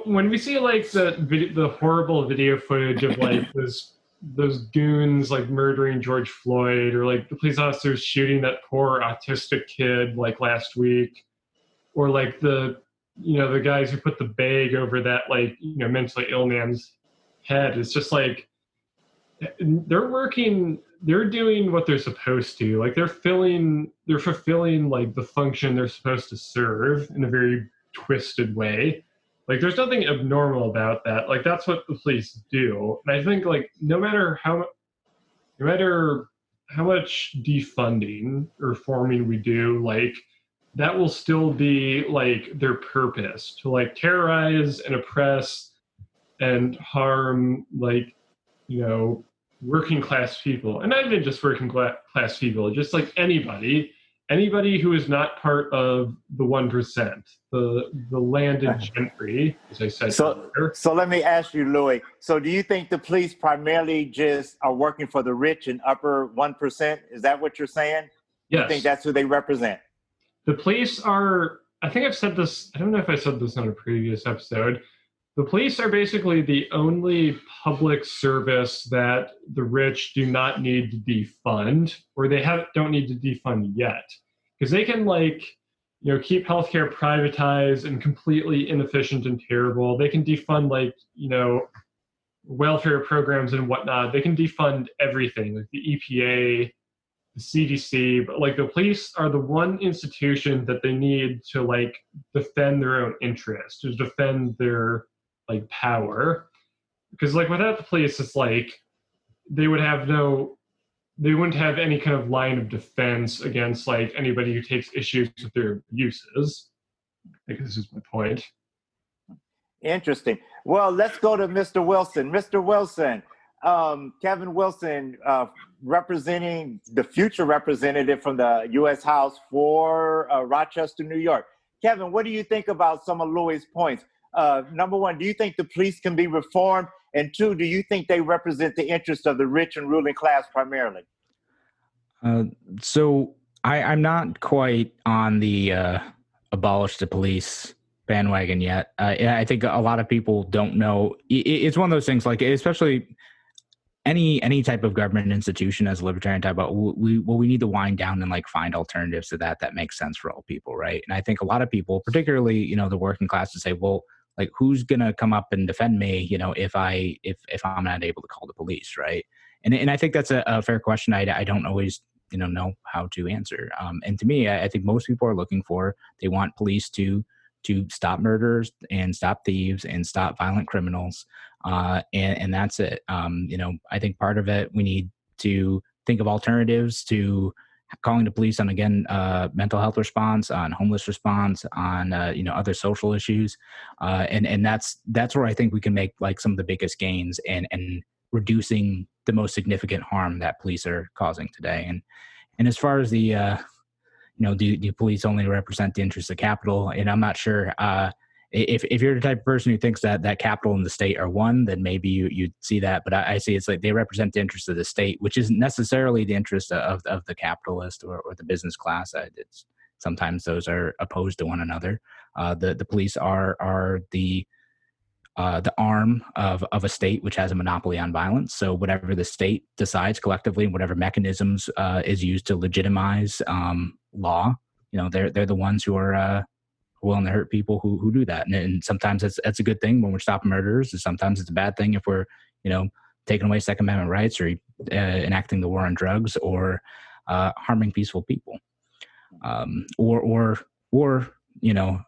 when we see the horrible video footage of those goons murdering George Floyd, or the police officers shooting that poor autistic kid last week, or the guys who put the bag over that mentally ill man's head. It's just they're doing what they're supposed to. They're fulfilling the function they're supposed to serve in a very twisted way. There's nothing abnormal about that. That's what the police do. And I think no matter how much defunding or reforming we do, that will still be their purpose, to terrorize and oppress and harm working class people. And not even just working class people, just anybody who is not part of the 1%, the landed gentry, as I said earlier. So let me ask you, Louis. So do you think the police primarily just are working for the rich and upper 1%? Is that what you're saying? Yes. You think that's who they represent? The police are, I think I've said this, I don't know if I said this on a previous episode. The police are basically the only public service that the rich do not need to defund, or they don't need to defund yet. Because they can keep healthcare privatized and completely inefficient and terrible. They can defund welfare programs and whatnot. They can defund everything, the EPA, the CDC, but the police are the one institution that they need to defend their own interests, to defend their power. Because without the police, it's they wouldn't have any kind of line of defense against anybody who takes issues with their abuses. I guess this is my point. Interesting. Well, let's go to Mr. Wilson. Mr. Wilson, Kevin Wilson, representing the future representative from the U.S. House for Rochester, New York. Kevin, what do you think about some of Louis' points? Number one, do you think the police can be reformed? And two, do you think they represent the interests of the rich and ruling class primarily? So I'm not quite on the abolish the police bandwagon yet. I think a lot of people don't know. It's one of those things, especially any type of government institution as a libertarian type, but we need to wind down and find alternatives to that makes sense for all people, right? And I think a lot of people, particularly the working class, to say, well, who's gonna come up and defend me, if I'm not able to call the police, right? And I think that's a fair question. I don't always know how to answer. And to me, I think most people are looking for, they want police to stop murders and stop thieves and stop violent criminals. And that's it. I think part of it, we need to think of alternatives to calling the police on, again, mental health response, on homeless response, on, other social issues. And that's where I think we can make some of the biggest gains and reducing the most significant harm that police are causing today. And as far as the do police only represent the interests of capital? And I'm not sure. If you're the type of person who thinks that capital and the state are one, then maybe you'd see that. But I see it's like they represent the interest of the state, which isn't necessarily the interest of the capitalist or the business class. Sometimes those are opposed to one another. The police are the arm of a state which has a monopoly on violence. So whatever the state decides collectively, whatever mechanisms is used to legitimize law, they're the ones who are willing to hurt people who do that. And sometimes that's a good thing when we're stopping murderers, and sometimes it's a bad thing if we're taking away Second Amendment rights or enacting the war on drugs or harming peaceful people, or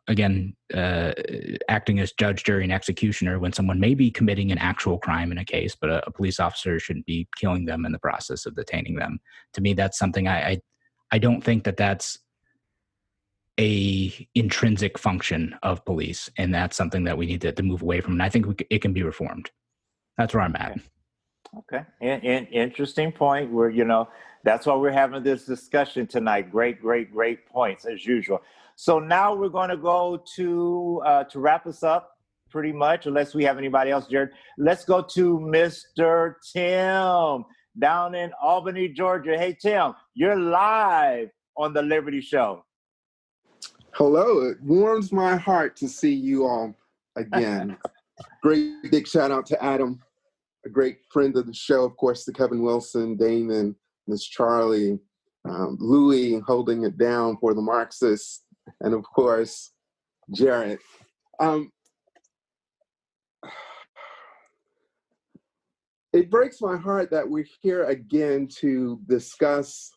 again, acting as judge, jury, and executioner when someone may be committing an actual crime in a case, but a police officer shouldn't be killing them in the process of detaining them. To me, that's something I don't think that's a intrinsic function of police, and that's something that we need to move away from. And I think it can be reformed. That's where I'm at. Okay, and interesting point. That's why we're having this discussion tonight. Great points as usual. So now we're going to go to wrap us up, pretty much, unless we have anybody else, Jared. Let's go to Mr. Tim down in Albany, Georgia. Hey, Tim, you're live on the Liberty Show. Hello. It warms my heart to see you all again. Great big shout out to Adam, a great friend of the show, of course, to Kevin Wilson, Damon, Miss Charlie, Louis holding it down for the Marxists, and of course, Jared. It breaks my heart that we're here again to discuss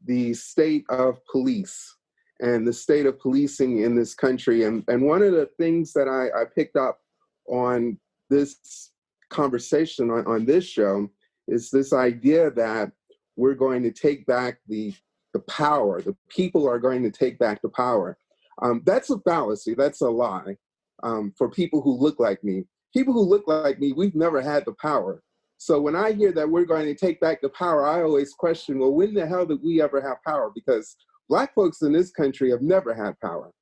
the state of police and the state of policing in this country. And one of the things that I picked up on this conversation on this show is this idea that we're going to take back the power. The people are going to take back the power. That's a fallacy. That's a lie for people who look like me. People who look like me, we've never had the power. So when I hear that we're going to take back the power, I always question, well, when the hell did we ever have power? Because Black folks in this country have never had power.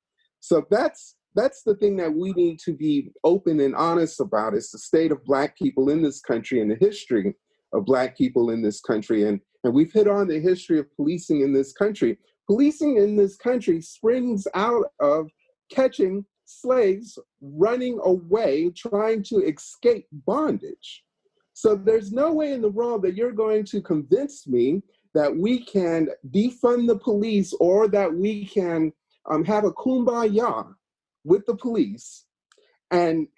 So that's the thing that we need to be open and honest about, is the state of Black people in this country and the history of Black people in this country. And we've hit on the history of policing in this country. Policing in this country springs out of catching slaves running away, trying to escape bondage. So there's no way in the world that you're going to convince me that we can defund the police or that we can have a kumbaya with the police and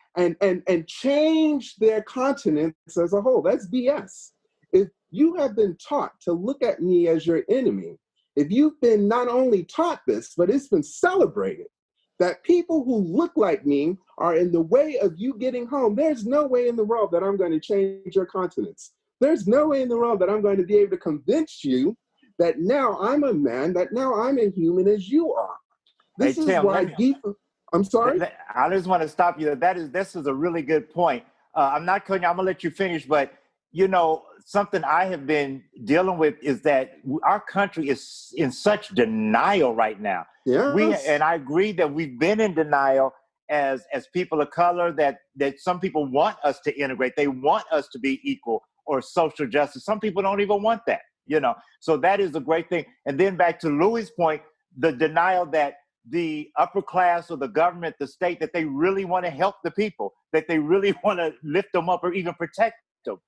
change their continents as a whole. That's BS. If you have been taught to look at me as your enemy, if you've been not only taught this, but it's been celebrated, that people who look like me are in the way of you getting home, there's no way in the world that I'm going to change your continents. There's no way in the world that I'm going to be able to convince you that now I'm a man, that now I'm a human as you are. This is Tim, why I'm sorry? I just want to stop you. This is a really good point. I'm not cutting you. I'm going to let you finish, but something I have been dealing with is that our country is in such denial right now. Yes. And I agree that we've been in denial as people of color, that some people want us to integrate. They want us to be equal or social justice. Some people don't even want that, So that is a great thing. And then back to Louis' point, the denial that the upper class or the government, the state, that they really want to help the people, that they really want to lift them up or even protect them.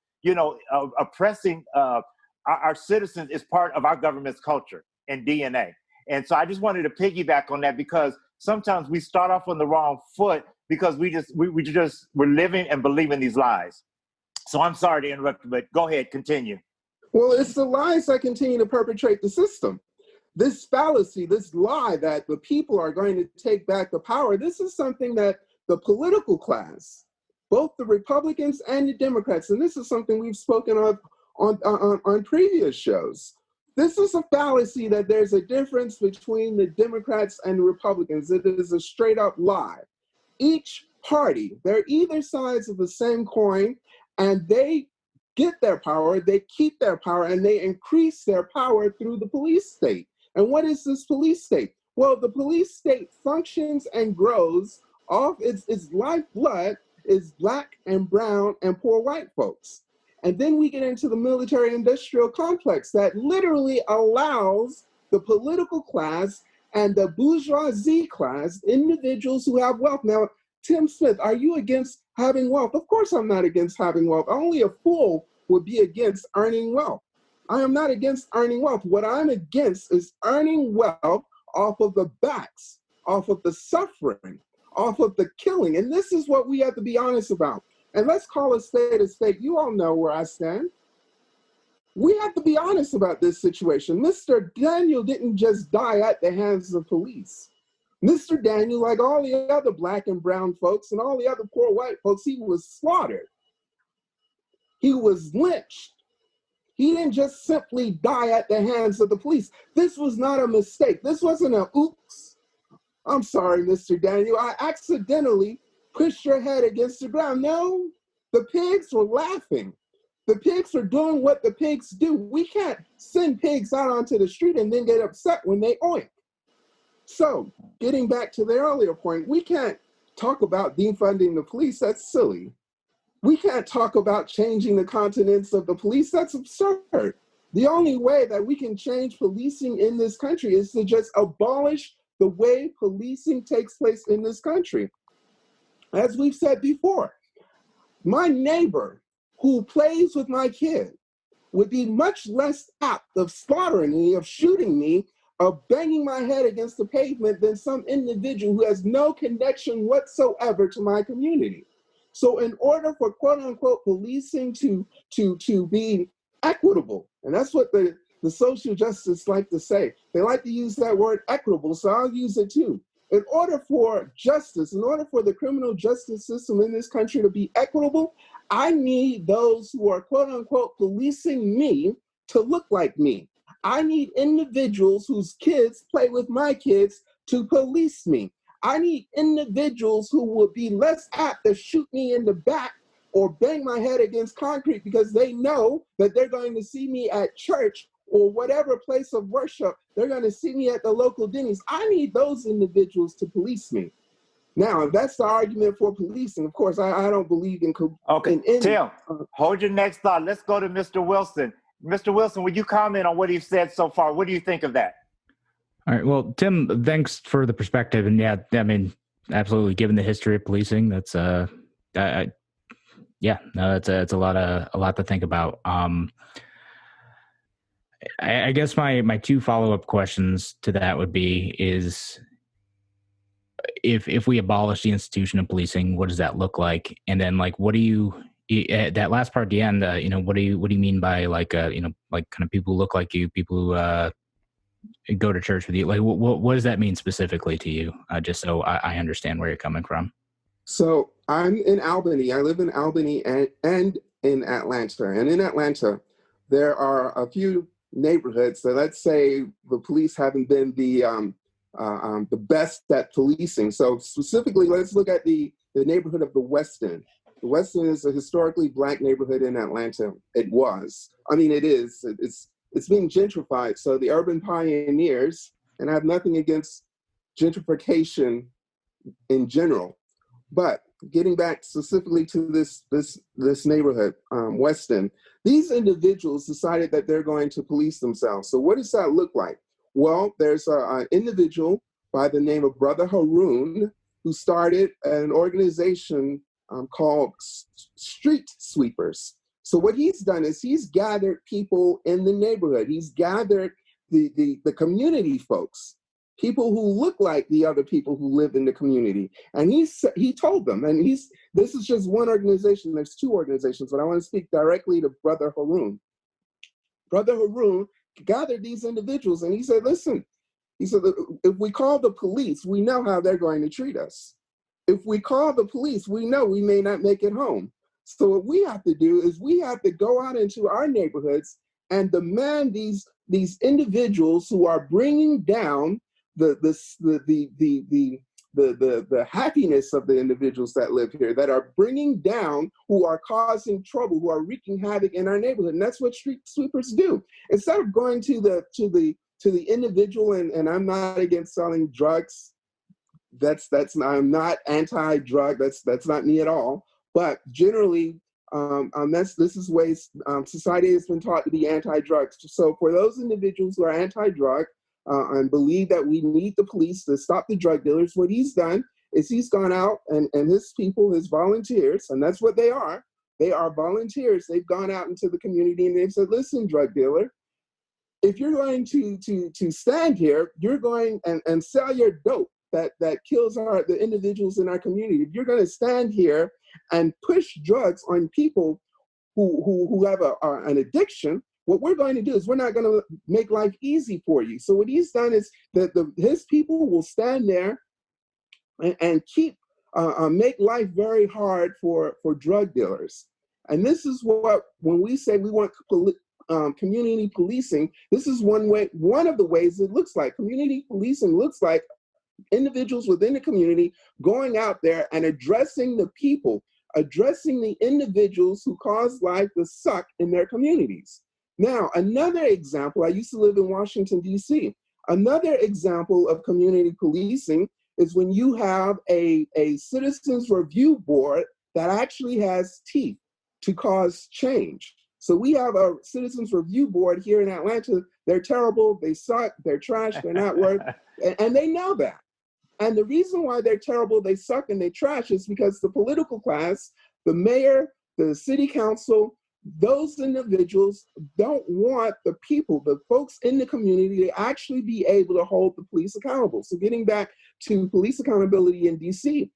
Oppressing our citizens is part of our government's culture and DNA. And so I just wanted to piggyback on that, because sometimes we start off on the wrong foot because we're living and believing these lies. So I'm sorry to interrupt you, but go ahead, continue. Well, it's the lies that continue to perpetrate the system. This fallacy, this lie that the people are going to take back the power, this is something that the political class, both the Republicans and the Democrats, and this is something we've spoken of on previous shows. This is a fallacy that there's a difference between the Democrats and the Republicans. It is a straight up lie. Each party, they're either sides of the same coin, and they get their power, they keep their power, and they increase their power through the police state. And what is this police state? Well, the police state functions and grows off its lifeblood is Black and brown and poor white folks. And then we get into the military-industrial complex that literally allows the political class and the bourgeoisie class, individuals who have wealth. Now, Tim Smith, are you against having wealth? Of course I'm not against having wealth. Only a fool would be against earning wealth. I am not against earning wealth. What I'm against is earning wealth off of the backs, off of the suffering, off of the killing. And this is what we have to be honest about. And let's call a spade a spade. You all know where I stand. We have to be honest about this situation. Mr. Daniel didn't just die at the hands of police. Mr. Daniel, like all the other Black and brown folks and all the other poor white folks, he was slaughtered. He was lynched. He didn't just simply die at the hands of the police. This was not a mistake. This wasn't a oops. I'm sorry, Mr. Daniel, I accidentally pushed your head against the ground. No, the pigs were laughing. The pigs were doing what the pigs do. We can't send pigs out onto the street and then get upset when they oink. So, getting back to the earlier point, we can't talk about defunding the police. That's silly. We can't talk about changing the countenance of the police. That's absurd. The only way that we can change policing in this country is to just abolish the way policing takes place in this country. As we've said before, my neighbor who plays with my kid would be much less apt of slaughtering me, of shooting me, of banging my head against the pavement than some individual who has no connection whatsoever to my community. So in order for quote unquote policing to be equitable, and that's what the social justice like to say, they like to use that word equitable, so I'll use it too. In order for justice, in order for the criminal justice system in this country to be equitable, I need those who are quote unquote policing me to look like me. I need individuals whose kids play with my kids to police me. I need individuals who would be less apt to shoot me in the back or bang my head against concrete because they know that they're going to see me at church or whatever place of worship. They're going to see me at the local Denny's. I need those individuals to police me. Now, if that's the argument for policing, of course, I don't believe in... Okay, Tim, hold your next thought. Let's go to Mr. Wilson. Mr. Wilson, would you comment on what he said so far? What do you think of that? All right. Well, Tim, thanks for the perspective. And yeah, I mean, absolutely. Given the history of policing, that's it's a lot to think about. I guess my two follow-up questions to that would be is if we abolish the institution of policing, what does that look like? And then like, what do you, that last part at the end, what do you mean by like kind of people who look like you, people who go to church with you? Like, what does that mean specifically to you? Just so I understand where you're coming from. So I'm in Albany. I live in Albany and in Atlanta. And in Atlanta, there are a few neighborhoods that, let's say, the police haven't been the best at policing. So specifically, let's look at the neighborhood of the West End. The West End is a historically Black neighborhood in Atlanta. It was. I mean, it is. It's being gentrified. So the urban pioneers, and I have nothing against gentrification in general, but getting back specifically to this neighborhood, West End, these individuals decided that they're going to police themselves. So what does that look like? Well, there's an individual by the name of Brother Haroon who started an organization called Street Sweepers. So what he's done is he's gathered people in the neighborhood. He's gathered the community folks, people who look like the other people who live in the community. And he told them, and this is just one organization, there's two organizations, but I want to speak directly to Brother Haroon. Brother Haroon gathered these individuals and he said, listen, he said, if we call the police, we know how they're going to treat us. If we call the police, we know we may not make it home. So what we have to do is we have to go out into our neighborhoods and demand these individuals who are bringing down the the happiness of the individuals that live here, that are bringing down, who are causing trouble, who are wreaking havoc in our neighborhood. And that's what street sweepers do. Instead of going to the individual, and I'm not against selling drugs. I'm not anti-drug. That's not me at all. But generally, this is ways society has been taught to be anti-drugs. So for those individuals who are anti-drug and believe that we need the police to stop the drug dealers, what he's done is he's gone out and his people, his volunteers, and that's what they are. They are volunteers. They've gone out into the community and they've said, listen, drug dealer, if you're going to stand here, you're going and sell your dope that kills the individuals in our community. If you're going to stand here and push drugs on people who have an addiction, what we're going to do is we're not going to make life easy for you. So what he's done is that his people will stand there and keep make life very hard for drug dealers. And this is what, when we say we want community policing, this is one of the ways it looks like. Community policing looks like individuals within the community going out there and addressing the people, addressing the individuals who cause life to suck in their communities. Now, another example, I used to live in Washington, D.C. Another example of community policing is when you have a citizens review board that actually has teeth to cause change. So we have a citizens review board here in Atlanta. They're terrible, they suck, they're trash, they're not worth, and they know that. And the reason why they're terrible, they suck, and they trash is because the political class, the mayor, the city council, those individuals don't want the people, the folks in the community, to actually be able to hold the police accountable. So getting back to police accountability in DC,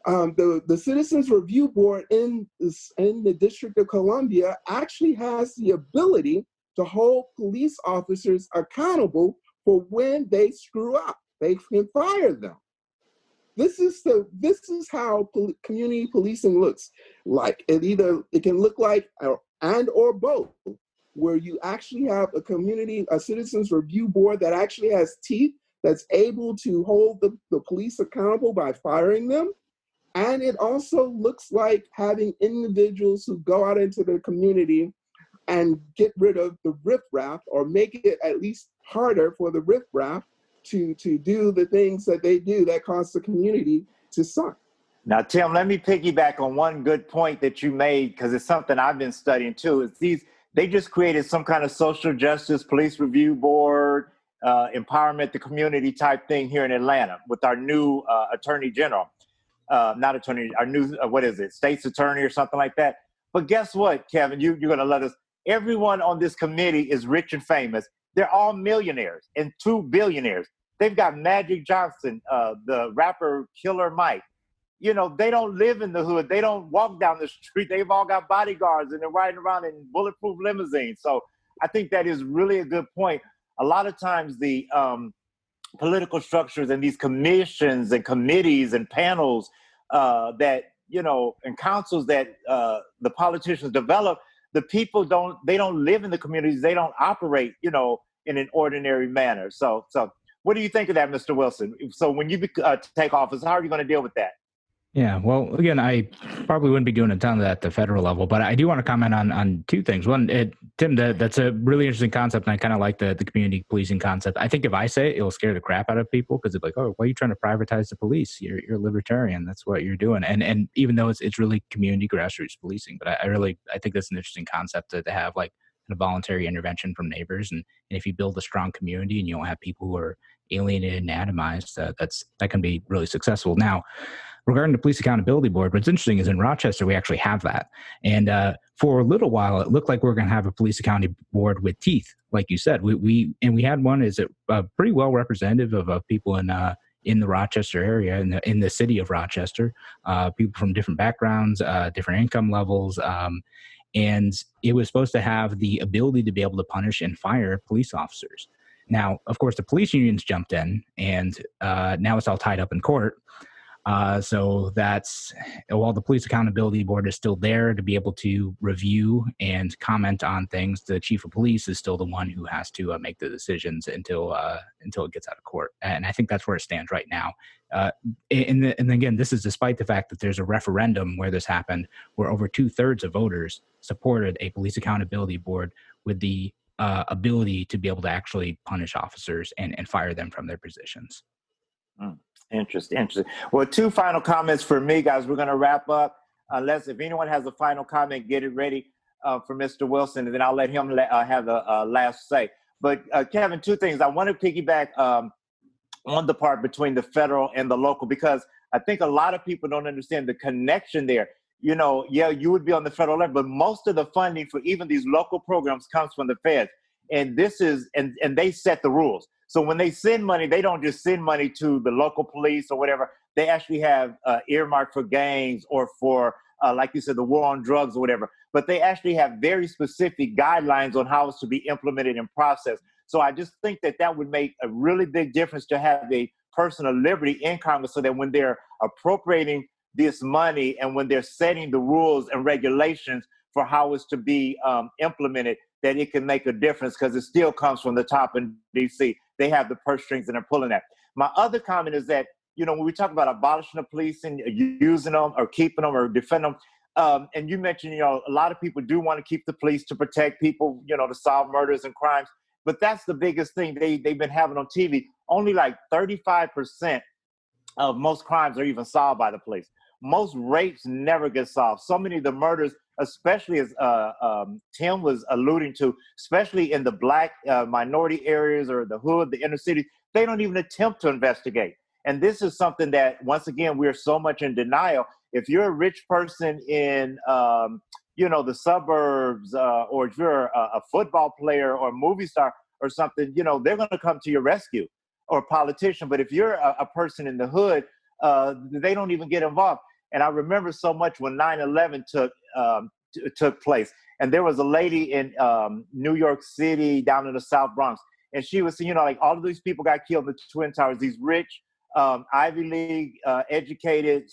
the Citizens Review Board in the District of Columbia actually has the ability to hold police officers accountable for when they screw up. They can fire them. This is how community policing looks like. It can look like or both, where you actually have a citizens review board that actually has teeth, that's able to hold the police accountable by firing them. And it also looks like having individuals who go out into the community and get rid of the riffraff, or make it at least harder for the riffraff to do the things that they do that cause the community to suck. Now, Tim, let me piggyback on one good point that you made, because it's something I've been studying too. They just created some kind of social justice police review board, empowerment the community type thing here in Atlanta with our new attorney general. Our new, state's attorney or something like that. But guess what, Kevin, you're going to let us, everyone on this committee is rich and famous. They're all millionaires and 2 billionaires. They've got Magic Johnson, the rapper Killer Mike. You know, they don't live in the hood. They don't walk down the street. They've all got bodyguards and they're riding around in bulletproof limousines. So I think that is really a good point. A lot of times the political structures and these commissions and committees and panels and councils that the politicians develop, the people don't live in the communities. They don't operate, in an ordinary manner. So what do you think of that, Mr. Wilson? So when you take office, how are you going to deal with that? Yeah, well, again, I probably wouldn't be doing a ton of that at the federal level, but I do want to comment on 2 things. One, Tim, that's a really interesting concept, and I kind of like the community policing concept. I think if I say it, it'll scare the crap out of people, because they're like, oh, why are you trying to privatize the police? You're a libertarian. That's what you're doing. And even though it's really community grassroots policing, but I think that's an interesting concept to have, like, a voluntary intervention from neighbors. And if you build a strong community and you don't have people who are alienated and atomized, that can be really successful. Now, regarding the Police Accountability Board, what's interesting is in Rochester, we actually have that. And for a little while, it looked like we were going to have a Police Accountability Board with teeth, like you said. We had one is pretty well representative of people in the Rochester area, in the city of Rochester, people from different backgrounds, different income levels. And it was supposed to have the ability to be able to punish and fire police officers. Now, of course, the police unions jumped in, and now it's all tied up in court. So that's, while the Police Accountability Board is still there to be able to review and comment on things, the chief of police is still the one who has to make the decisions until it gets out of court. And I think that's where it stands right now. And again, this is despite the fact that there's a referendum where this happened, where over 2/3 of voters supported a police accountability board with the ability to be able to actually punish officers and fire them from their positions. Interesting. Well, 2 final comments for me, guys. We're going to wrap up. Unless if anyone has a final comment, get it ready for Mr. Wilson, and then I'll let him have the last say. But Kevin, 2 things. I want to piggyback on the part between the federal and the local, because I think a lot of people don't understand the connection there. You know, yeah, you would be on the federal level, but most of the funding for even these local programs comes from the feds. And this is, and they set the rules. So when they send money, they don't just send money to the local police or whatever. They actually have earmarked for gangs or for, like you said, the war on drugs or whatever. But they actually have very specific guidelines on how it's to be implemented and processed. So I just think that that would make a really big difference to have a person of liberty in Congress, so that when they're appropriating this money and when they're setting the rules and regulations for how it's to be implemented, that it can make a difference, because it still comes from the top in D.C. They have the purse strings and they're pulling that. My other comment is that, you know, when we talk about abolishing the police and using them or keeping them or defending them, and you mentioned, you know, a lot of people do want to keep the police to protect people, you know, to solve murders and crimes. But that's the biggest thing they've been having on TV. Only like 35% of most crimes are even solved by the police. Most rapes never get solved. So many of the murders, especially as Tim was alluding to, especially in the black minority areas or the hood, the inner city, they don't even attempt to investigate. And this is something that, once again, we're so much in denial. If you're a rich person in, you know, the suburbs, or if you're a football player or a movie star or something, you know, they're going to come to your rescue, or a politician. But if you're a person in the hood, they don't even get involved. And I remember so much when 9/11 took place. And there was a lady in New York City, down in the South Bronx. And she was saying, you know, like, all of these people got killed in the Twin Towers, these rich, Ivy League educated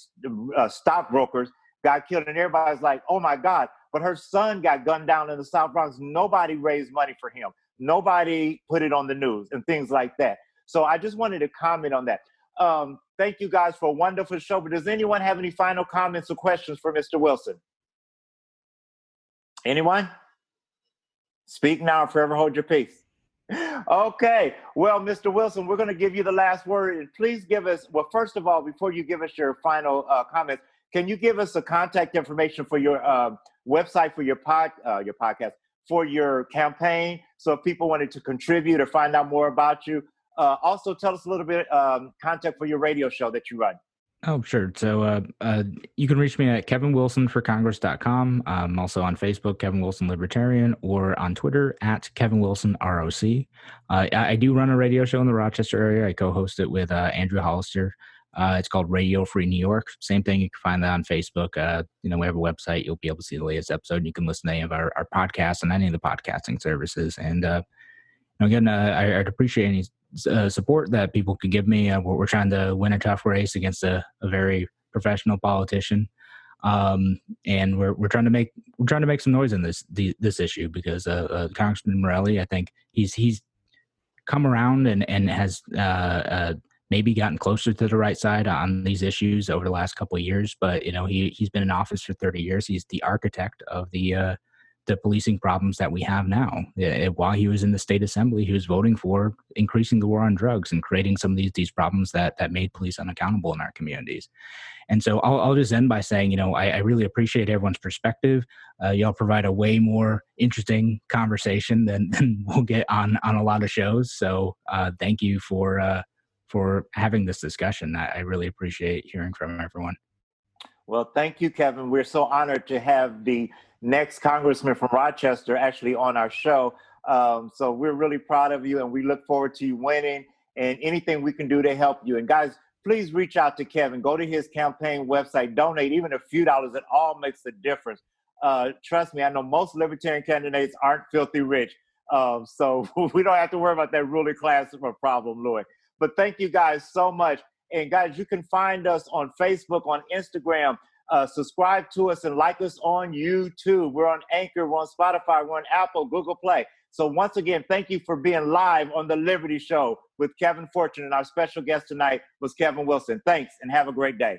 stockbrokers got killed. And everybody's like, oh my God. But her son got gunned down in the South Bronx. Nobody raised money for him. Nobody put it on the news and things like that. So I just wanted to comment on that. Thank you guys for a wonderful show. But does anyone have any final comments or questions for Mr. Wilson? Anyone? Speak now or forever hold your peace. Okay. Well, Mr. Wilson, we're going to give you the last word. And please give us, well, first of all, before you give us your final comments, can you give us the contact information for your website, for your podcast, for your campaign? So if people wanted to contribute or find out more about you, also tell us a little bit contact for your radio show that you run. Oh, sure. So you can reach me at kevinwilsonforcongress.com. I'm also on Facebook, Kevin Wilson Libertarian, or on Twitter at Kevin Wilson ROC. I do run a radio show in the Rochester area. I co-host it with Andrew Hollister. It's called Radio Free New York. Same thing. You can find that on Facebook. You know, we have a website. You'll be able to see the latest episode. You can listen to any of our podcasts on any of the podcasting services. And again, I'd appreciate any support that people could give me. We're trying to win a tough race against a very professional politician, and we're trying to make some noise in this issue, because Congressman Morelli, I think he's come around and has maybe gotten closer to the right side on these issues over the last couple of years. But you know, he's been in office for 30 years. He's the architect of the policing problems that we have now. While he was in the state assembly, he was voting for increasing the war on drugs and creating some of these problems that made police unaccountable in our communities. And so I'll just end by saying, you know, I really appreciate everyone's perspective. Y'all provide a way more interesting conversation than we'll get on a lot of shows. So thank you for having this discussion. I really appreciate hearing from everyone. Well, thank you, Kevin. We're so honored to have the next congressman from Rochester actually on our show. So we're really proud of you, and we look forward to you winning and anything we can do to help you. And guys, please reach out to Kevin. Go to his campaign website, donate even a few dollars. It all makes a difference. Trust me, I know most libertarian candidates aren't filthy rich. So we don't have to worry about that ruling class problem, Louis. But thank you guys so much. And guys, you can find us on Facebook, on Instagram. Subscribe to us and like us on YouTube. We're on Anchor, we're on Spotify, we're on Apple, Google Play. So once again, thank you for being live on the Liberty Show with Kevin Fortune, and our special guest tonight was Kevin Wilson. Thanks, and have a great day.